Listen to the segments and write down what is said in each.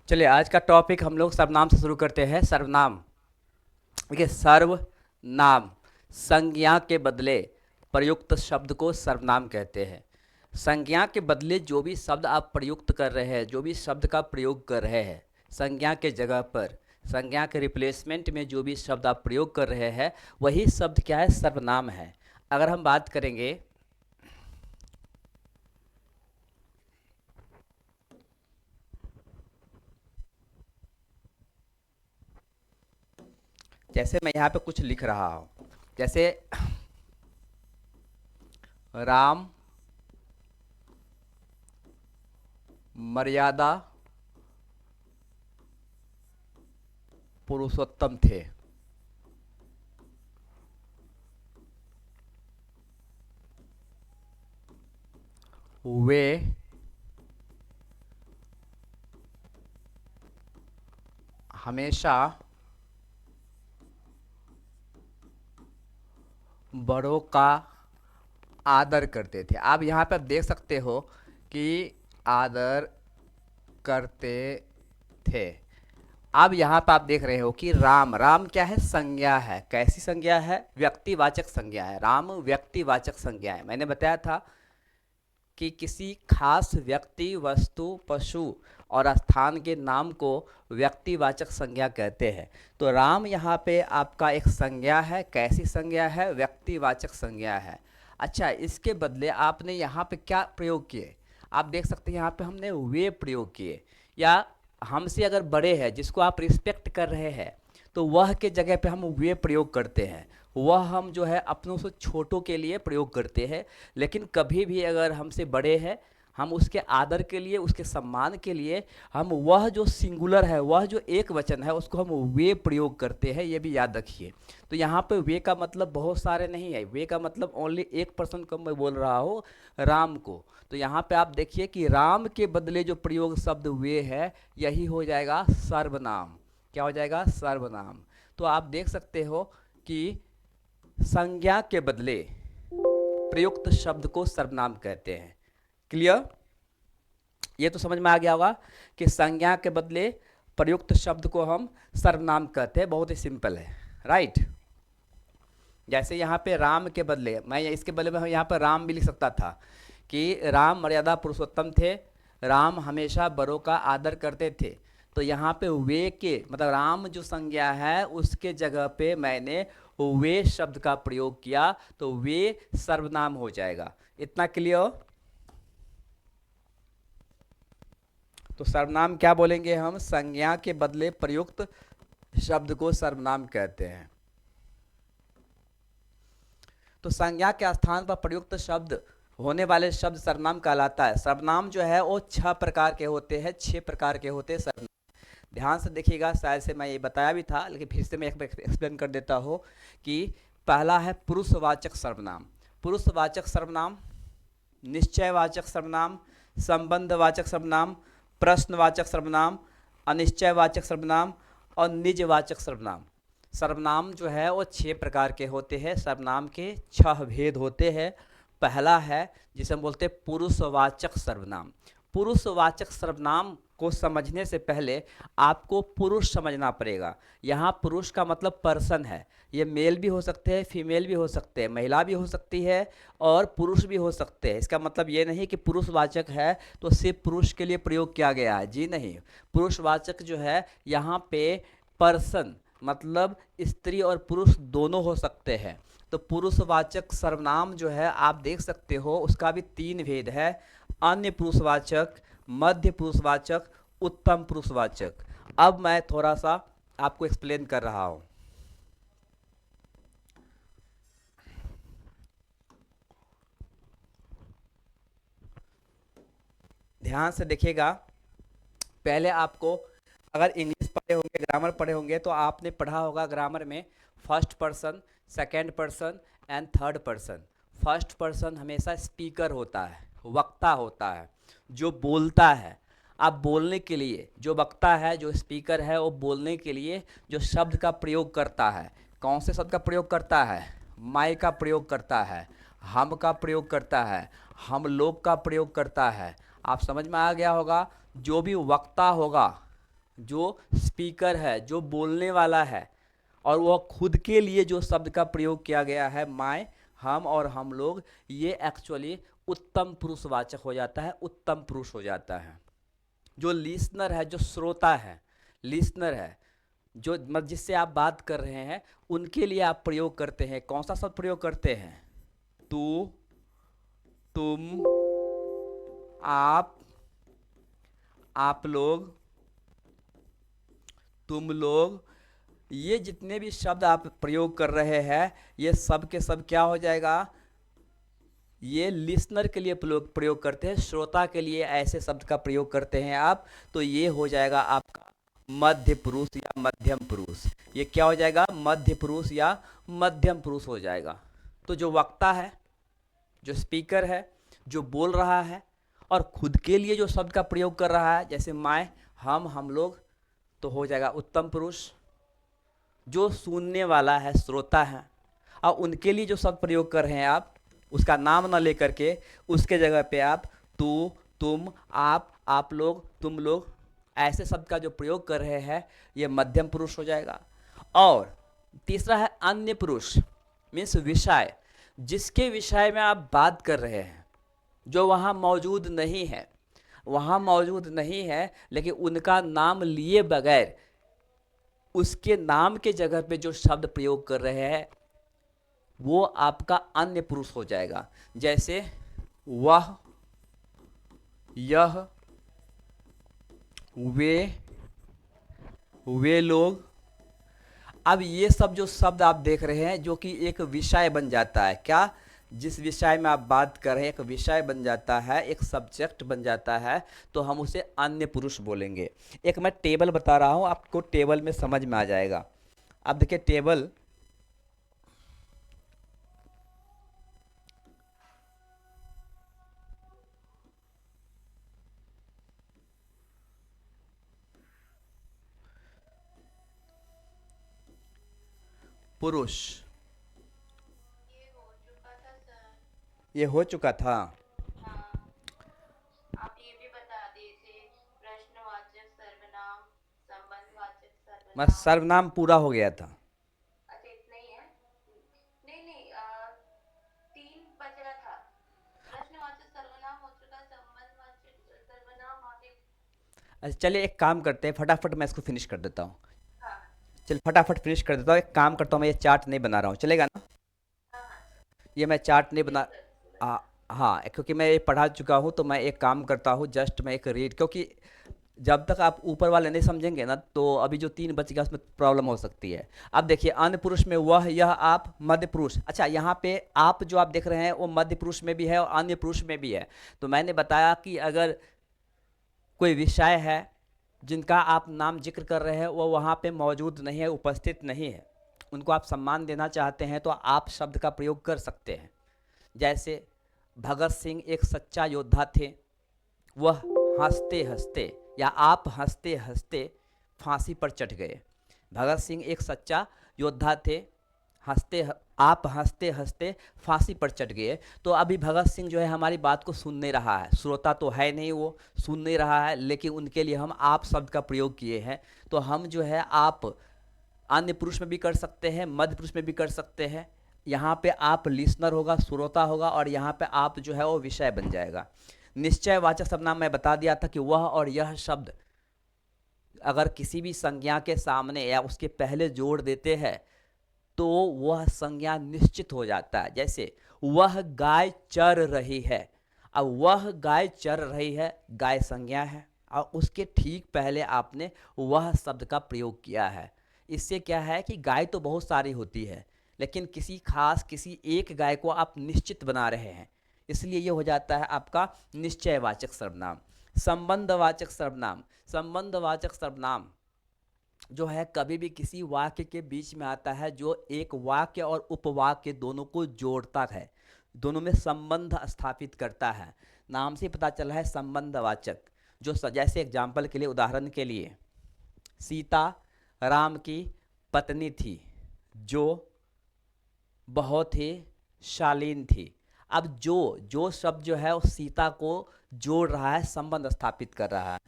चलिए आज का टॉपिक हम लोग सर्वनाम से शुरू करते हैं। सर्वनाम, देखिए सर्वनाम संज्ञा के बदले प्रयुक्त शब्द को सर्वनाम कहते हैं। संज्ञा के बदले जो भी शब्द आप प्रयुक्त कर रहे हैं, जो भी शब्द का प्रयोग कर रहे हैं, संज्ञा के जगह पर, संज्ञा के रिप्लेसमेंट में जो भी शब्द आप प्रयोग कर रहे हैं, वही शब्द क्या है? सर्वनाम है। अगर हम बात करेंगे, जैसे मैं यहाँ पे कुछ लिख रहा हूँ, जैसे राम मर्यादा पुरुषोत्तम थे। वे हमेशा बड़ों का आदर करते थे। आप यहाँ पे आप देख सकते हो कि आदर करते थे। अब यहाँ पे आप देख रहे हो कि राम, राम क्या है? संज्ञा है। कैसी संज्ञा है? व्यक्तिवाचक संज्ञा है। राम व्यक्तिवाचक संज्ञा है। मैंने बताया था कि किसी खास व्यक्ति, वस्तु, पशु और स्थान के नाम को व्यक्तिवाचक संज्ञा कहते हैं। तो राम यहाँ पे आपका एक संज्ञा है। कैसी संज्ञा है? व्यक्तिवाचक संज्ञा है। अच्छा, इसके बदले आपने यहाँ पे क्या प्रयोग किए? आप देख सकते हैं यहाँ पे हमने वे प्रयोग किए, या हमसे अगर बड़े हैं जिसको आप रिस्पेक्ट कर रहे हैं तो वह के जगह पे हम वे प्रयोग करते हैं। वह हम जो है अपनों से छोटों के लिए प्रयोग करते हैं। लेकिन कभी भी अगर हमसे बड़े हैं, हम उसके आदर के लिए, उसके सम्मान के लिए हम वह जो सिंगुलर है, वह जो एक वचन है, उसको हम वे प्रयोग करते हैं। ये भी याद रखिए। तो यहाँ पे वे का मतलब बहुत सारे नहीं है। वे का मतलब ओनली एक पर्सन को मैं बोल रहा हूँ, राम को। तो यहाँ पे आप देखिए कि राम के बदले जो प्रयोग शब्द वे है, यही हो जाएगा सर्वनाम। क्या हो जाएगा? सर्वनाम। तो आप देख सकते हो कि संज्ञा के बदले प्रयुक्त शब्द को सर्वनाम कहते हैं। क्लियर? ये तो समझ में आ गया होगा कि संज्ञा के बदले प्रयुक्त शब्द को हम सर्वनाम कहते हैं। बहुत ही सिंपल है, राइट। जैसे यहाँ पे राम के बदले, मैं इसके बदले में यहाँ पर राम भी लिख सकता था कि राम मर्यादा पुरुषोत्तम थे, राम हमेशा बड़ों का आदर करते थे। तो यहाँ पे वे के मतलब राम जो संज्ञा है उसके जगह पे मैंने वे शब्द का प्रयोग किया, तो वे सर्वनाम हो जाएगा। इतना क्लियर? तो सर्वनाम क्या बोलेंगे हम? संज्ञा के बदले प्रयुक्त शब्द को सर्वनाम कहते हैं। तो संज्ञा के स्थान पर प्रयुक्त शब्द होने वाले शब्द सर्वनाम कहलाता है। सर्वनाम जो है वो 6 प्रकार के होते हैं। 6 प्रकार के होते हैं सर्वनाम। ध्यान से देखिएगा, शायद से मैं ये बताया भी था लेकिन फिर से मैं एक्सप्लेन कर देता हूँ कि पहला है पुरुषवाचक सर्वनाम। पुरुषवाचक सर्वनाम, निश्चयवाचक सर्वनाम, संबंधवाचक सर्वनाम, प्रश्नवाचक सर्वनाम, अनिश्चयवाचक सर्वनाम और निजवाचक सर्वनाम। सर्वनाम जो है वो 6 प्रकार के होते हैं। सर्वनाम के 6 भेद होते हैं। पहला है जिसे हम बोलते हैं पुरुषवाचक सर्वनाम। पुरुषवाचक सर्वनाम को समझने से पहले आपको पुरुष समझना पड़ेगा। यहाँ पुरुष का मतलब पर्सन है। ये मेल भी हो सकते हैं, फीमेल भी हो सकते हैं, महिला भी हो सकती है और पुरुष भी हो सकते हैं। इसका मतलब ये नहीं कि पुरुषवाचक है तो सिर्फ पुरुष के लिए प्रयोग किया गया है, जी नहीं। पुरुषवाचक जो है यहाँ पे पर्सन मतलब स्त्री और पुरुष दोनों हो सकते हैं। तो पुरुषवाचक सर्वनाम जो है आप देख सकते हो उसका भी 3 भेद है। अन्य पुरुषवाचक, मध्य पुरुषवाचक, उत्तम पुरुषवाचक। अब मैं थोड़ा सा आपको एक्सप्लेन कर रहा हूं। ध्यान से देखिएगा। पहले आपको अगर इंग्लिश पढ़े होंगे, ग्रामर पढ़े होंगे तो आपने पढ़ा होगा ग्रामर में first person, second person and third person. First person हमेशा स्पीकर होता है, वक्ता होता है, जो बोलता है। आप बोलने के लिए जो वक्ता है, जो स्पीकर है, वो बोलने के लिए जो शब्द का प्रयोग करता है, कौन से शब्द का प्रयोग करता है? मैं का प्रयोग करता है, हम का प्रयोग करता है, हम लोग का प्रयोग करता है। आप समझ में आ गया होगा। जो भी वक्ता होगा, जो स्पीकर है, जो बोलने वाला है, और वह खुद के लिए जो शब्द का प्रयोग किया गया है मैं, हम और हम लोग, ये एक्चुअली उत्तम पुरुषवाचक हो जाता है, उत्तम पुरुष हो जाता है। जो लिसनर है, जो श्रोता है, लिसनर है, जो मतलब जिससे आप बात कर रहे हैं, उनके लिए आप प्रयोग करते हैं कौन सा शब्द प्रयोग करते हैं? तू, तुम, आप लोग, तुम लोग, ये जितने भी शब्द आप प्रयोग कर रहे हैं, ये सब के सब क्या हो जाएगा? ये लिसनर के लिए प्रयोग करते हैं, श्रोता के लिए ऐसे शब्द का प्रयोग करते हैं आप, तो ये हो जाएगा आपका मध्य पुरुष या मध्यम पुरुष। ये क्या हो जाएगा? मध्य पुरुष या मध्यम पुरुष हो जाएगा। तो जो वक्ता है, जो स्पीकर है, जो बोल रहा है और खुद के लिए जो शब्द का प्रयोग कर रहा है, जैसे मैं, हम लोग, तो हो जाएगा उत्तम पुरुष। जो सुनने वाला है, श्रोता है, और उनके लिए जो शब्द प्रयोग कर रहे हैं आप, उसका नाम ना लेकर के उसके जगह पे आप तू, तुम, आप लोग, तुम लोग, ऐसे शब्द का जो प्रयोग कर रहे हैं, ये मध्यम पुरुष हो जाएगा। और तीसरा है अन्य पुरुष, मीन्स विषय, जिसके विषय में आप बात कर रहे हैं, जो वहाँ मौजूद नहीं है, वहाँ मौजूद नहीं है, लेकिन उनका नाम लिए बगैर उसके नाम के जगह पे जो शब्द प्रयोग कर रहे हैं, वो आपका अन्य पुरुष हो जाएगा। जैसे वह, यह, वे लोग। अब ये सब जो शब्द आप देख रहे हैं, जो कि एक विषय बन जाता है, क्या? जिस विषय में आप बात कर रहे हैं, एक विषय बन जाता है, एक सब्जेक्ट बन जाता है, तो हम उसे अन्य पुरुष बोलेंगे। एक मैं टेबल बता रहा हूँ, आपको टेबल में समझ में आ जाएगा। अब देखिए टेबल, पुरुष, ये हो चुका था। हाँ, आप ये भी बता दीजिए प्रश्नवाचक सर्वनाम, संबंधवाचक मैं सर्वनाम। सर्वनाम पूरा हो गया था। अच्छा इतना ही है? नहीं नहीं, तीन बच रहा था। प्रश्नवाचक सर्वनाम हो चुका, संबंधवाचक सर्वनाम आगे। अच्छा चलिए एक काम करते हैं, फटाफट मैं इसको फिनिश कर देता हूँ। हाँ चल फटाफट फिनिश कर देता हूँ। एक काम करता हूँ, मैं ये चार्ट नहीं बना रहा हूँ, चलेगा ना? हाँ हाँ, ये मैं चार्ट नहीं बना। बिल्कुल बिल्कुल। आ, हाँ, क्योंकि मैं ये पढ़ा चुका हूँ, तो मैं एक काम करता हूँ, जस्ट मैं एक रीड, क्योंकि जब तक आप ऊपर वाले नहीं समझेंगे ना, तो अभी जो तीन बच गया उसमें प्रॉब्लम हो सकती है। अब देखिए अन्य पुरुष में वह, यह, आप, मध्य पुरुष। अच्छा यहाँ पे आप जो आप देख रहे हैं वो मध्य पुरुष में भी है और अन्य पुरुष में भी है। तो मैंने बताया कि अगर कोई विषय है जिनका आप नाम जिक्र कर रहे हैं, वो वहाँ पे मौजूद नहीं है, उपस्थित नहीं है, उनको आप सम्मान देना चाहते हैं, तो आप शब्द का प्रयोग कर सकते हैं। जैसे भगत सिंह एक सच्चा योद्धा थे, वह हंसते हंसते, या आप हंसते हंसते फांसी पर चढ़ गए। भगत सिंह एक सच्चा योद्धा थे, आप हंसते हंसते फांसी पर चढ़ गए। तो अभी भगत सिंह जो है हमारी बात को सुन नहीं रहा है, श्रोता तो है नहीं, वो सुन नहीं रहा है, लेकिन उनके लिए हम आप शब्द का प्रयोग किए हैं। तो हम जो है आप अन्य पुरुष में भी कर सकते हैं, मध्य पुरुष में भी कर सकते हैं। यहाँ पे आप लिसनर होगा, श्रोता होगा, और यहाँ पे आप जो है वो विषय बन जाएगा। निश्चयवाचक सर्वनाम मैं बता दिया था कि वह और यह शब्द अगर किसी भी संज्ञा के सामने या उसके पहले जोड़ देते हैं, तो वह संज्ञा निश्चित हो जाता है। जैसे वह गाय चर रही है, अब वह गाय चर रही है, गाय संज्ञा है, और उसके ठीक पहले आपने वह शब्द का प्रयोग किया है। इससे क्या है कि गाय तो बहुत सारी होती है, लेकिन किसी एक गाय को आप निश्चित बना रहे हैं, इसलिए ये हो जाता है आपका निश्चयवाचक सर्वनाम। संबंधवाचक सर्वनाम, संबंधवाचक सर्वनाम जो है कभी भी किसी वाक्य के बीच में आता है, जो एक वाक्य और उपवाक्य दोनों को जोड़ता है, दोनों में संबंध स्थापित करता है। नाम से पता चला है संबंधवाचक। जो जैसे एग्जाम्पल के लिए, उदाहरण के लिए, सीता राम की पत्नी थी, जो बहुत ही शालीन थी। अब जो जो शब्द जो है वो सीता को जोड़ रहा है, संबंध स्थापित कर रहा है।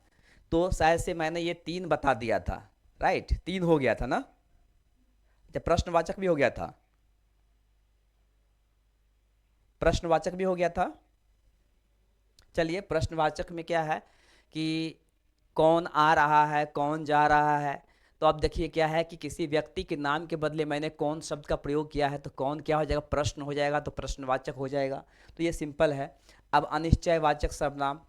तो शायद से मैंने ये 3 बता दिया था, राइट, 3 हो गया था ना, जब प्रश्नवाचक भी हो गया था, प्रश्नवाचक भी हो गया था। चलिए, प्रश्नवाचक में क्या है कि कौन आ रहा है, कौन जा रहा है। तो अब देखिए क्या है कि किसी व्यक्ति के नाम के बदले मैंने कौन शब्द का प्रयोग किया है, तो कौन क्या हो जाएगा, प्रश्न हो जाएगा, तो प्रश्नवाचक हो जाएगा। तो ये सिंपल है। अब अनिश्चयवाचक सर्वनाम,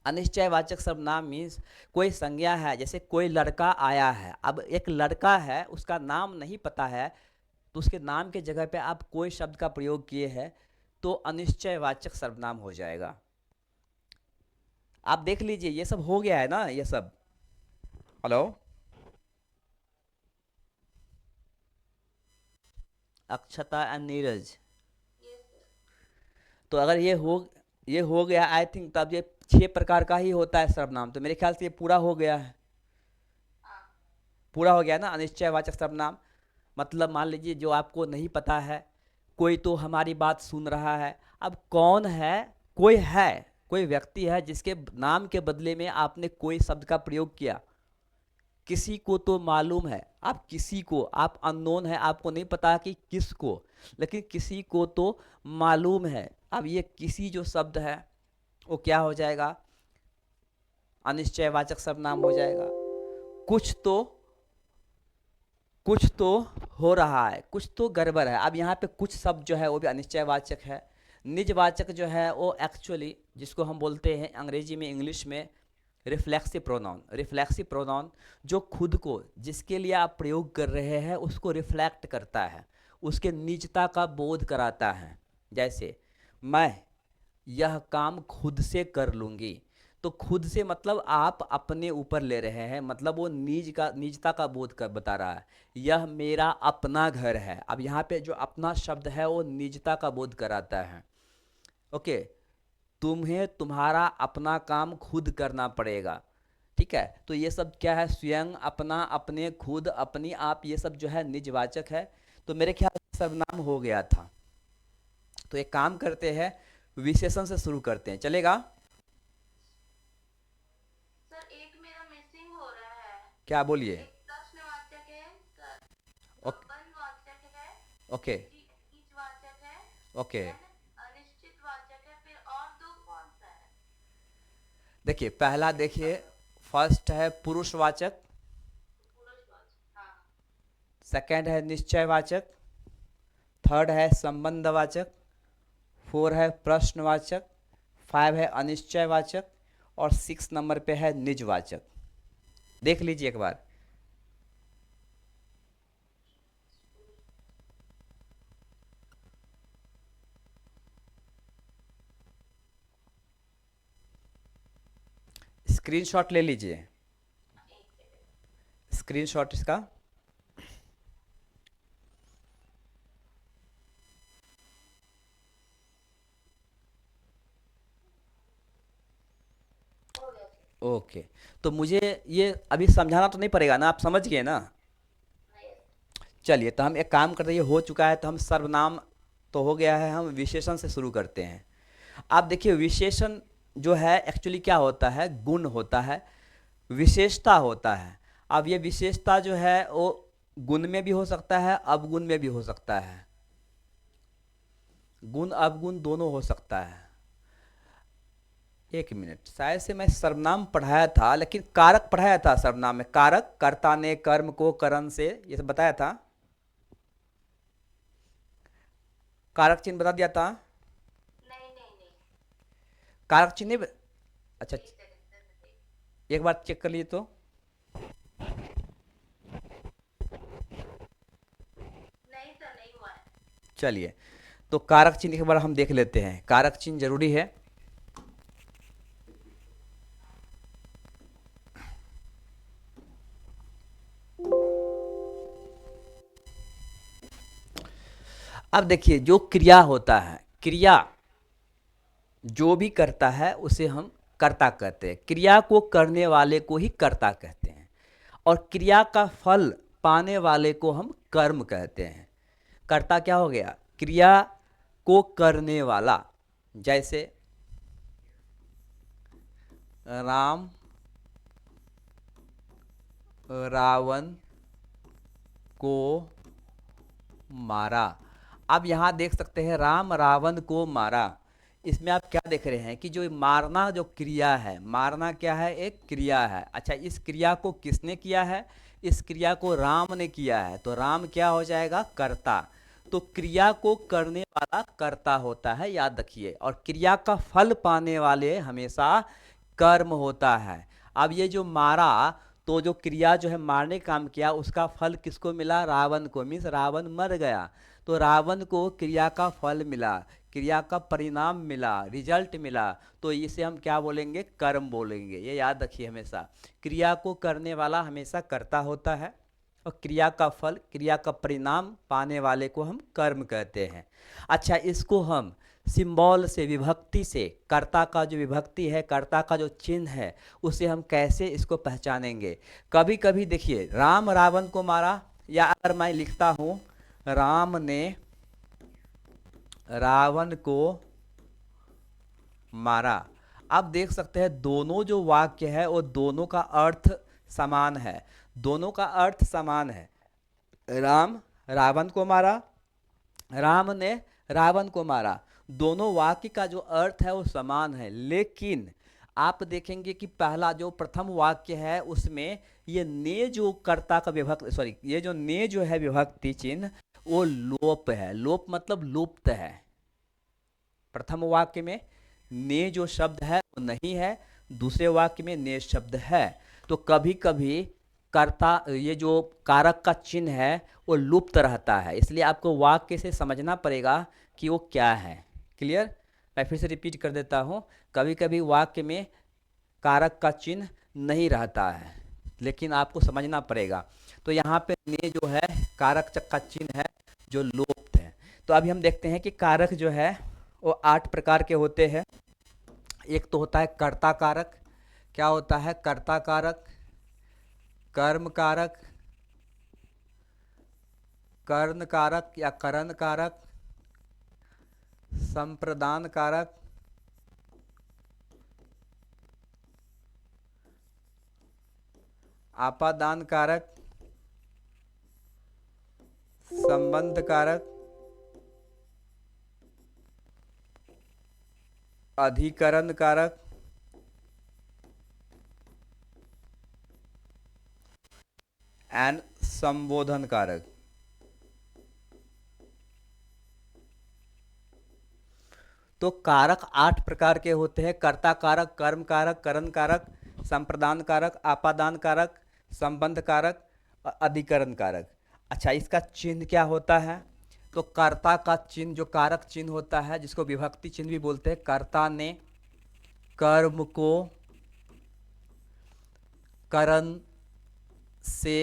अनिश्चयवाचक सर्वनाम मीन्स कोई संज्ञा है, जैसे कोई लड़का आया है। अब एक लड़का है, उसका नाम नहीं पता है, तो उसके नाम के जगह पे आप कोई शब्द का प्रयोग किए हैं, तो अनिश्चयवाचक सर्वनाम हो जाएगा। आप देख लीजिए, ये सब हो गया है ना, ये सब। Hello, Akshata and Neeraj. Yes sir. तो अगर ये हो गया, आई थिंक, तब ये 6 प्रकार का ही होता है सर्वनाम। तो मेरे ख्याल से ये पूरा हो गया है, हाँ। पूरा हो गया ना अनिश्चयवाचक सर्वनाम। मतलब मान लीजिए जो आपको नहीं पता है, कोई तो हमारी बात सुन रहा है। अब कौन है, कोई व्यक्ति है जिसके नाम के बदले में आपने कोई शब्द का प्रयोग किया। किसी को तो मालूम है, आप किसी को, आप अननोन है, आपको नहीं पता कि किसको, लेकिन किसी को तो मालूम है। अब ये किसी जो शब्द है वो क्या हो जाएगा, अनिश्चयवाचक सर्वनाम हो जाएगा। कुछ तो कुछ तो हो रहा है, कुछ तो गड़बड़ है। अब यहाँ पे कुछ शब्द जो है वो भी अनिश्चयवाचक है। निजवाचक जो है वो एक्चुअली जिसको हम बोलते हैं अंग्रेजी में, इंग्लिश में रिफ्लेक्सिव प्रोनाउन। रिफ्लेक्सिव प्रोनाउन जो खुद को, जिसके लिए आप प्रयोग कर रहे हैं, उसको रिफ्लेक्ट करता है, उसके निजता का बोध कराता है। जैसे मैं यह काम खुद से कर लूँगी। तो खुद से मतलब आप अपने ऊपर ले रहे हैं, मतलब वो निजता का बोध कर बता रहा है। यह मेरा अपना घर है। अब यहाँ पे जो अपना शब्द है वो निजता का बोध कराता है। ओके, तुम्हें तुम्हारा अपना काम खुद करना पड़ेगा। ठीक है, तो ये सब क्या है, स्वयं, अपना, अपने, खुद, अपनी, आप, ये सब जो है निजवाचक है। तो मेरे ख्याल से सर्वनाम हो गया था। तो एक काम करते हैं, विशेषण से शुरू करते हैं, चलेगा? सर एक मेरा मिसिंग हो रहा है। क्या, बोलिए। एक प्रश्नवाचक है सर, ओके, संबंधवाचक है, ओके, नीचवाचक है, ओके। देन अनिश्चितवाचक है, फिर और दो कौन सा है? देखिए, पहला देखिए, फर्स्ट है पुरुषवाचक, पुरुषवाचक, हाँ। सेकंड है निश्चयवाचक, थर्ड है संबंधवाचक, फोर है प्रश्नवाचक, फाइव है अनिश्चयवाचक, और 6 नंबर पे है निजवाचक। देख लीजिए एक बार। स्क्रीनशॉट ले लीजिए, एक सेकंड। स्क्रीनशॉट इसका। हो गया सर। ओके, तो मुझे ये अभी समझाना तो नहीं पड़ेगा ना, आप समझ गए ना? हाँ, यस। चलिए, तो हम एक काम करते हैं, ये हो चुका है, तो हम सर्वनाम तो हो गया है, हम विशेषण से शुरू करते हैं। आप देखिए, विशेषण जो है एक्चुअली क्या होता है, गुण होता है, विशेषता होता है। अब ये विशेषता जो है वो गुण में भी हो सकता है, अवगुण में भी हो सकता है, गुण अवगुण दोनों हो सकता है। एक मिनट, शायद से मैं सर्वनाम पढ़ाया था, लेकिन कारक पढ़ाया था। सर्वनाम में कारक, कर्ता ने कर्म को करण से, ये सब बताया था। कारक चिन्ह बता दिया था। नहीं नहीं नहीं, कारक चिन्ह अच्छा, एक सेकंड सर बताइए। एक बार चेक कर लीजिए तो। नहीं सर, नहीं हुआ है। चलिए, तो कारक चिन्ह एक बार हम देख लेते हैं, कारक चिन्ह जरूरी है। अब देखिए, जो क्रिया होता है, क्रिया जो भी करता है उसे हम कर्ता कहते हैं। क्रिया को करने वाले को ही कर्ता कहते हैं, और क्रिया का फल पाने वाले को हम कर्म कहते हैं। कर्ता क्या हो गया, क्रिया को करने वाला। जैसे राम रावण को मारा। अब यहाँ देख सकते हैं राम रावण को मारा। इसमें आप क्या देख रहे हैं कि जो मारना जो क्रिया है, मारना क्या है, एक क्रिया है। अच्छा, इस क्रिया को किसने किया है? इस क्रिया को राम ने किया है, तो राम क्या हो जाएगा? कर्ता। तो क्रिया को करने वाला कर्ता होता है, याद रखिए। और क्रिया का फल पाने वाले हमेशा कर्म होता है। अब ये जो मारा, तो जो क्रिया जो है मारने का काम किया, उसका फल किसको मिला? रावण को। मीन्स रावण मर गया, तो रावण को क्रिया का फल मिला, क्रिया का परिणाम मिला, रिजल्ट मिला। तो इसे हम क्या बोलेंगे? कर्म बोलेंगे। ये याद रखिए हमेशा, क्रिया को करने वाला हमेशा कर्ता होता है, और क्रिया का फल, क्रिया का परिणाम पाने वाले को हम कर्म कहते हैं। अच्छा, इसको हम सिंबल से, विभक्ति से, कर्ता का जो विभक्ति है, कर्ता का जो चिन्ह है, उसे हम कैसे इसको पहचानेंगे? कभी कभी देखिए, राम रावण को मारा, या अगर मैं लिखता हूं राम ने रावण को मारा, आप देख सकते हैं दोनों जो वाक्य है वो दोनों का अर्थ समान है। दोनों का अर्थ समान है। राम रावण को मारा, राम ने रावण को मारा, दोनों वाक्य का जो अर्थ है वो समान है। लेकिन आप देखेंगे कि पहला जो प्रथम वाक्य है उसमें ये ने जो कर्ता का विभक्ति, सॉरी, ये जो ने जो है विभक्ति चिन्ह, वो लोप है। लोप मतलब लुप्त है। प्रथम वाक्य में ने जो शब्द है वो नहीं है, दूसरे वाक्य में ने शब्द है। तो कभी कभी कर्ता, ये जो कारक का चिन्ह है वो लुप्त रहता है, इसलिए आपको वाक्य से समझना पड़ेगा कि वो क्या है। क्लियर? मैं फिर से रिपीट कर देता हूँ, कभी कभी वाक्य में कारक का चिन्ह नहीं रहता है, लेकिन आपको समझना पड़ेगा। तो यहाँ पे ने जो है कारक का चिन्ह है जो लुप्त है। तो अभी हम देखते हैं कि कारक जो है वो 8 प्रकार के होते हैं। एक तो होता है कर्ता कारक। क्या होता है? कर्ता कारक, कर्म कारक, कर्ण कारक या करण कारक, संप्रदान कारक, आपादान कारक, संबंध कारक, अधिकरण कारक, एंड संबोधन कारक। तो कारक 8 प्रकार के होते हैं। कर्ता कारक, कर्म कारक, करण कारक, संप्रदान कारक, आपादान कारक, संबंध कारक, अधिकरण कारक। अच्छा, इसका चिन्ह क्या होता है? तो कर्ता का चिन्ह, जो कारक चिन्ह होता है, जिसको विभक्ति चिन्ह भी बोलते हैं, कर्ता ने कर्म को करण से,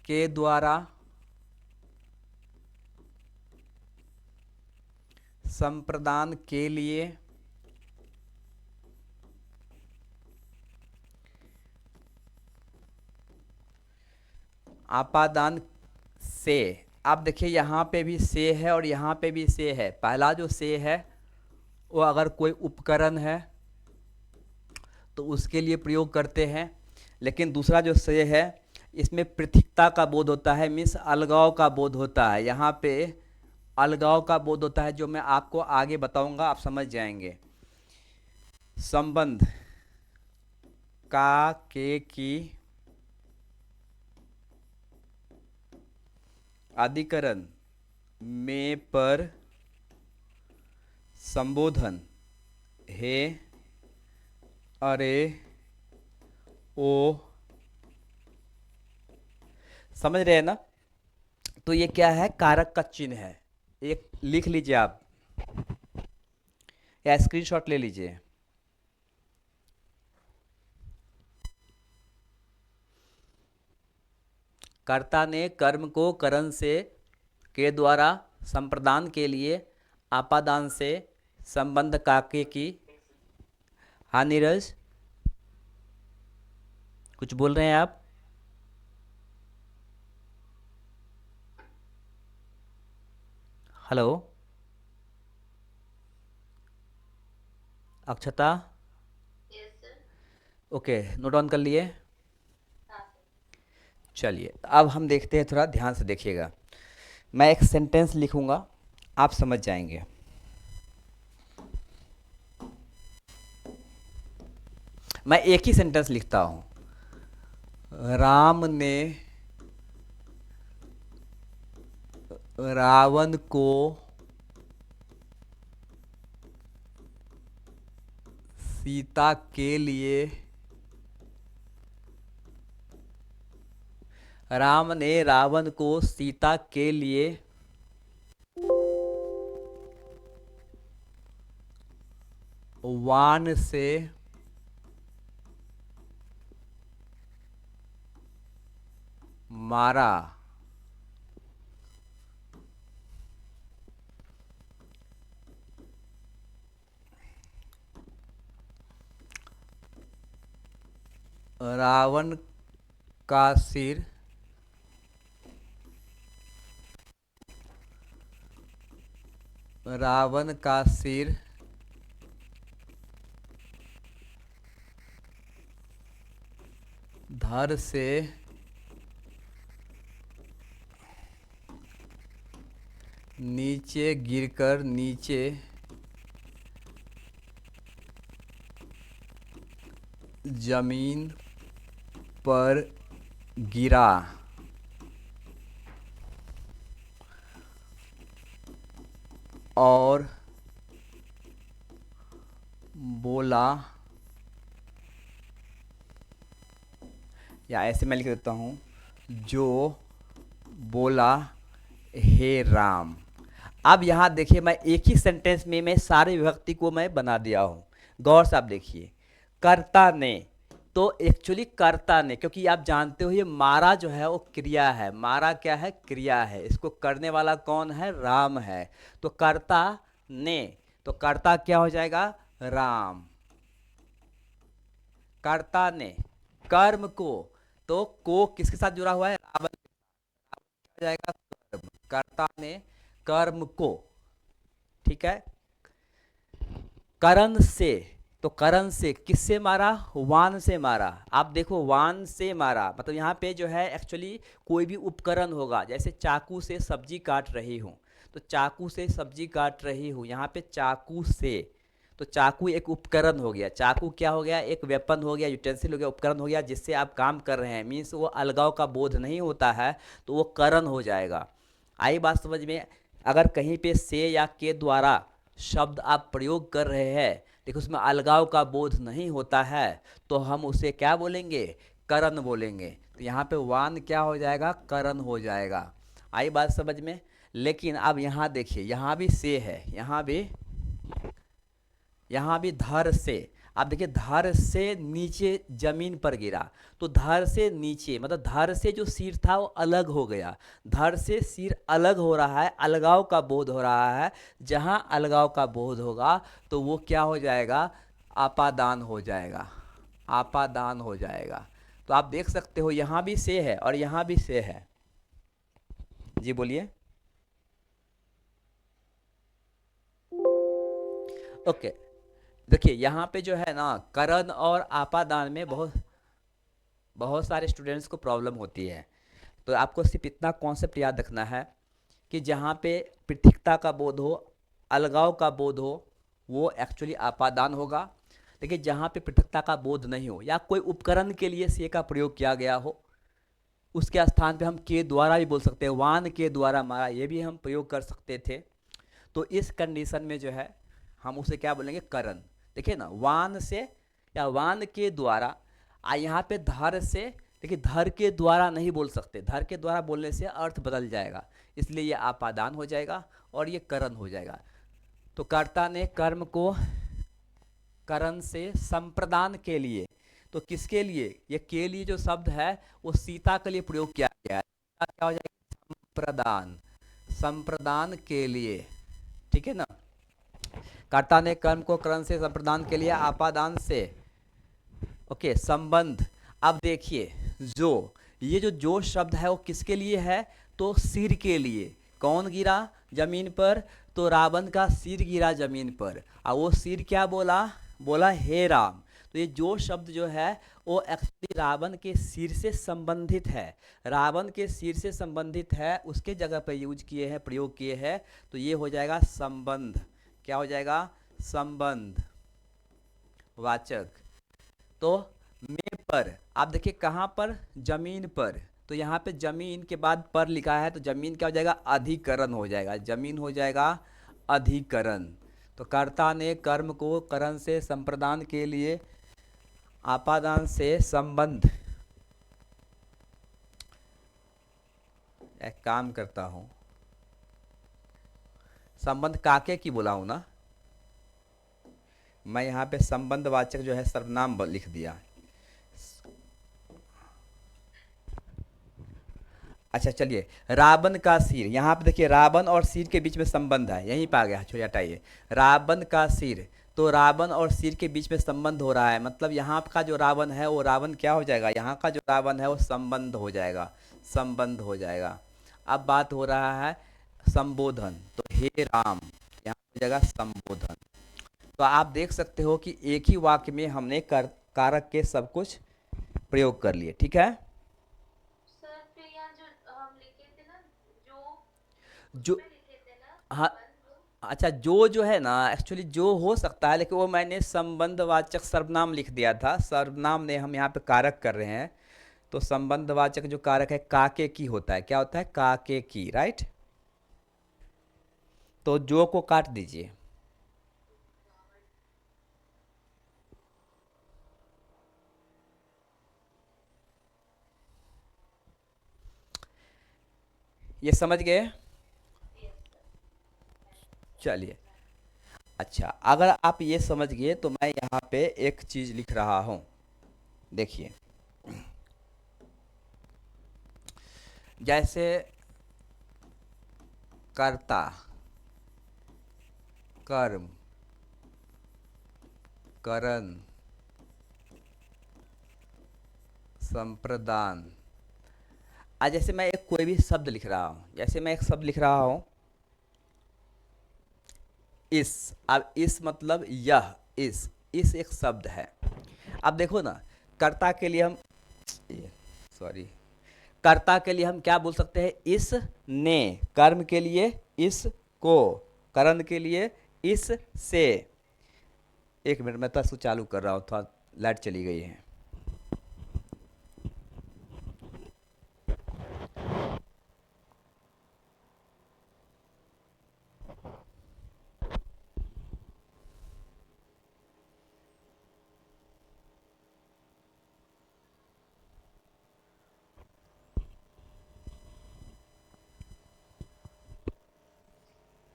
के द्वारा, संप्रदान के लिए, आपादान से। आप देखिए यहाँ पे भी से है और यहाँ पे भी से है। पहला जो से है वो अगर कोई उपकरण है तो उसके लिए प्रयोग करते हैं, लेकिन दूसरा जो से है इसमें पृथकता का बोध होता है, मीन्स अलगाव का बोध होता है। यहाँ पे अलगाव का बोध होता है, जो मैं आपको आगे बताऊंगा, आप समझ जाएंगे। संबंध का, के, की, अधिकरण में, पर, संबोधन हे, अरे, ओ। समझ रहे हैं ना? तो ये क्या है? कारक का चिन्ह है। एक लिख लीजिए आप, या स्क्रीनशॉट ले लीजिए। कर्ता ने कर्म को करण से, के द्वारा, संप्रदान के लिए, आपादान से, संबंध काके की। हाँ नीरज, कुछ बोल रहे हैं आप? Hello Akshata? Yes sir. Okay, note down कर लिए? चलिए अब हम देखते हैं, थोड़ा ध्यान से देखिएगा। मैं एक सेंटेंस लिखूंगा, आप समझ जाएंगे। मैं एक ही सेंटेंस लिखता हूं। राम ने रावण को सीता के लिए राम ने रावण को सीता के लिए वाण से मारा। रावण का सिर रावण का सिर धड़ से नीचे गिरकर नीचे जमीन पर गिरा। और बोला, या ऐसे मैं लिख देता हूँ, जो बोला हे राम। अब यहाँ देखिए, मैं एक ही सेंटेंस में मैं सारे विभक्ति को मैं बना दिया हूँ। गौर से आप देखिए, कर्ता ने, तो एक्चुअली कर्ता ने, क्योंकि आप जानते हो ये मारा जो है वो क्रिया है। मारा क्या है? क्रिया है। इसको करने वाला कौन है? राम है। तो कर्ता ने, तो कर्ता क्या हो जाएगा? राम। कर्ता ने कर्म को, तो को किसके साथ जुड़ा हुआ है? रावण के साथ। हो जाएगा कर्म। कर्ता ने कर्म को, ठीक है। करण से, तो करण से किससे मारा? वान से मारा। आप देखो, वान से मारा मतलब यहाँ पे जो है एक्चुअली कोई भी उपकरण होगा। जैसे चाकू से सब्जी काट रही हूँ, तो चाकू से सब्जी काट रही हूँ, यहाँ पे चाकू से, तो चाकू एक उपकरण हो गया। चाकू क्या हो गया? एक वेपन हो गया, यूटेंसिल हो गया, उपकरण हो गया, जिससे आप काम कर रहे हैं। मीन्स वो अलगाव का बोध नहीं होता है, तो वो करण हो जाएगा। आई बात समझ में? अगर कहीं पे से या के द्वारा शब्द आप प्रयोग कर रहे हैं, देखो उसमें अलगाव का बोध नहीं होता है, तो हम उसे क्या बोलेंगे? करण बोलेंगे। तो यहाँ पे वान क्या हो जाएगा? करण हो जाएगा। आई बात समझ में? लेकिन अब यहाँ देखिए, यहाँ भी से है, यहाँ भी धर से। आप देखिए, धर से नीचे जमीन पर गिरा, तो धर से नीचे मतलब धर से जो सिर था वो अलग हो गया। धर से सिर अलग हो रहा है, अलगाव का बोध हो रहा है। जहाँ अलगाव का बोध होगा तो वो क्या हो जाएगा? आपादान हो जाएगा। आपादान हो जाएगा। तो आप देख सकते हो यहाँ भी से है और यहाँ भी से है। जी बोलिए। ओके, देखिए यहाँ पे जो है ना, करण और आपादान में बहुत बहुत सारे स्टूडेंट्स को प्रॉब्लम होती है। तो आपको सिर्फ इतना कॉन्सेप्ट याद रखना है कि जहाँ पे पृथकता का बोध हो, अलगाव का बोध हो, वो एक्चुअली आपादान होगा। लेकिन जहाँ पे पृथकता का बोध नहीं हो या कोई उपकरण के लिए से का प्रयोग किया गया हो, उसके स्थान पे हम के द्वारा भी बोल सकते हैं। वान के द्वारा मारा, ये भी हम प्रयोग कर सकते थे। तो इस कंडीशन में जो है हम उसे क्या बोलेंगे? करण। देखिए ना, वान से या वान के द्वारा। यहाँ पे धर से, देखिए धर के द्वारा नहीं बोल सकते, धर के द्वारा बोलने से अर्थ बदल जाएगा, इसलिए ये आपादान हो जाएगा और ये करण हो जाएगा। तो कर्ता ने कर्म को करण से संप्रदान के लिए, तो किसके लिए? ये के लिए जो शब्द है वो सीता के लिए प्रयोग किया गया है। सीता क्या हो जाएगा? संप्रदान। संप्रदान के लिए, ठीक है ना। कर्ता ने कर्म को करण से संप्रदान के लिए आपादान से, ओके, संबंध। अब देखिए, ये जो शब्द है वो किसके लिए है? तो सिर के लिए। कौन गिरा जमीन पर? तो रावण का सिर गिरा जमीन पर। और वो सिर क्या बोला? बोला हे राम। तो तो ये जो शब्द जो है वो एक्चुअली रावण के सिर से संबंधित है, रावण के सिर से संबंधित है, उसके जगह पर यूज किए हैं, प्रयोग किए हैं, तो ये हो जाएगा संबंध। क्या हो जाएगा? संबंध वाचक। तो में पर आप देखिए कहाँ पर? जमीन पर। तो यहाँ पे जमीन के बाद पर लिखा है, तो जमीन क्या हो जाएगा? अधिकरण हो जाएगा, जमीन हो जाएगा अधिकरण। तो कर्ता ने कर्म को करण से संप्रदान के लिए आपादान से संबंध, एक काम करता हूँ, संबंध काके की बोला हूँ ना मैं, यहाँ पे संबंध वाचक जो है सर्वनाम लिख दिया। अच्छा चलिए, रावण का सिर, यहाँ पे देखिए रावण और सिर के बीच में संबंध है, यहीं पे आ गया, छोड़िए हटाइए। रावण का सिर, तो रावण और सिर के बीच में संबंध हो रहा है, मतलब यहाँ का जो रावण है वो रावण क्या हो जाएगा? यहाँ का जो रावण है वो संबंध हो जाएगा, संबंध हो जाएगा। अब बात हो रहा है संबोधन, तो हे राम, यहाँ हो जाएगा संबोधन। तो आप देख सकते हो कि एक ही वाक्य में हमने कारक के सब कुछ प्रयोग कर लिए, ठीक है। सर फिर यहाँ जो हम लिखे थे ना, जो उसमें लिखे थे ना हाँ, संबंध। अच्छा जो है ना, एक्चुअली जो हो सकता है, लेकिन वो मैंने संबंधवाचक सर्वनाम लिख दिया था, सर्वनाम ने हम यहाँ पे कारक कर रहे हैं। तो संबंधवाचक जो कारक है काके की होता है, क्या होता है? काके की, राइट। तो जो को काट दीजिए। ये समझ गए? चलिए, अच्छा अगर आप ये समझ गए तो मैं यहाँ पे एक चीज लिख रहा हूँ, देखिए। जैसे कर्ता, कर्म, करण, संप्रदान। आज जैसे मैं एक कोई भी शब्द लिख रहा हूँ, जैसे मैं एक शब्द लिख रहा हूँ इस, अब इस मतलब यह, इस एक शब्द है। अब देखो ना, कर्ता के लिए हम, सॉरी, कर्ता के लिए हम क्या बोल सकते हैं? इस ने, कर्म के लिए इस को, करण के लिए इस से। एक मिनट मैं तो इसको चालू कर रहा हूँ, थोड़ा लाइट चली गई है।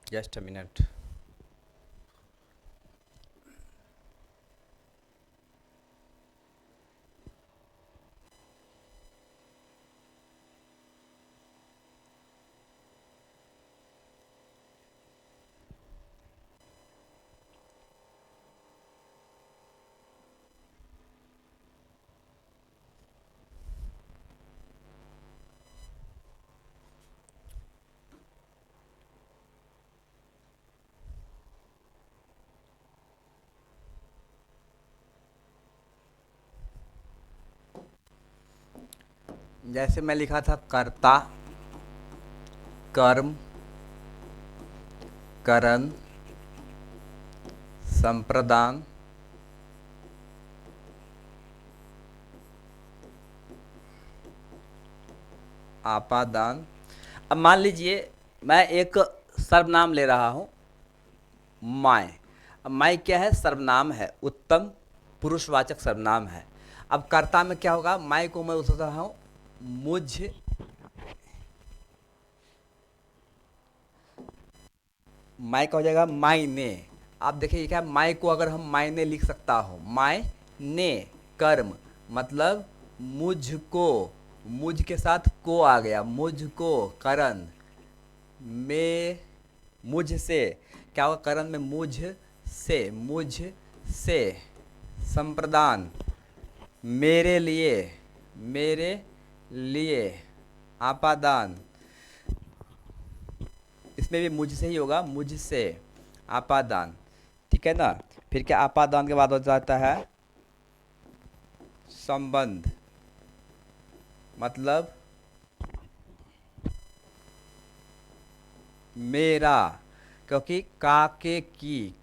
Just a minute. जैसे मैं लिखा था कर्ता, कर्म, करण, संप्रदान, आपादान। अब मान लीजिए मैं एक सर्वनाम ले रहा हूँ, माय। अब माय क्या है? सर्वनाम है, उत्तम पुरुषवाचक सर्वनाम है। अब कर्ता में क्या होगा? माय को मैं बोल रहा हूँ मुझ, माय का हो जाएगा मायने। आप देखिए क्या, माय को अगर हम मायने लिख सकता हो, माय ने, कर्म मतलब मुझको, मुझ के साथ को आ गया, मुझको, करण में मुझसे, क्या होगा? करण में मुझ से, संप्रदान मेरे लिए, आपादान, इसमें भी मुझसे ही होगा, मुझसे, आपादान, ठीक है ना। फिर क्या आपादान के बाद हो जाता है? संबंध मतलब मेरा, क्योंकि काके की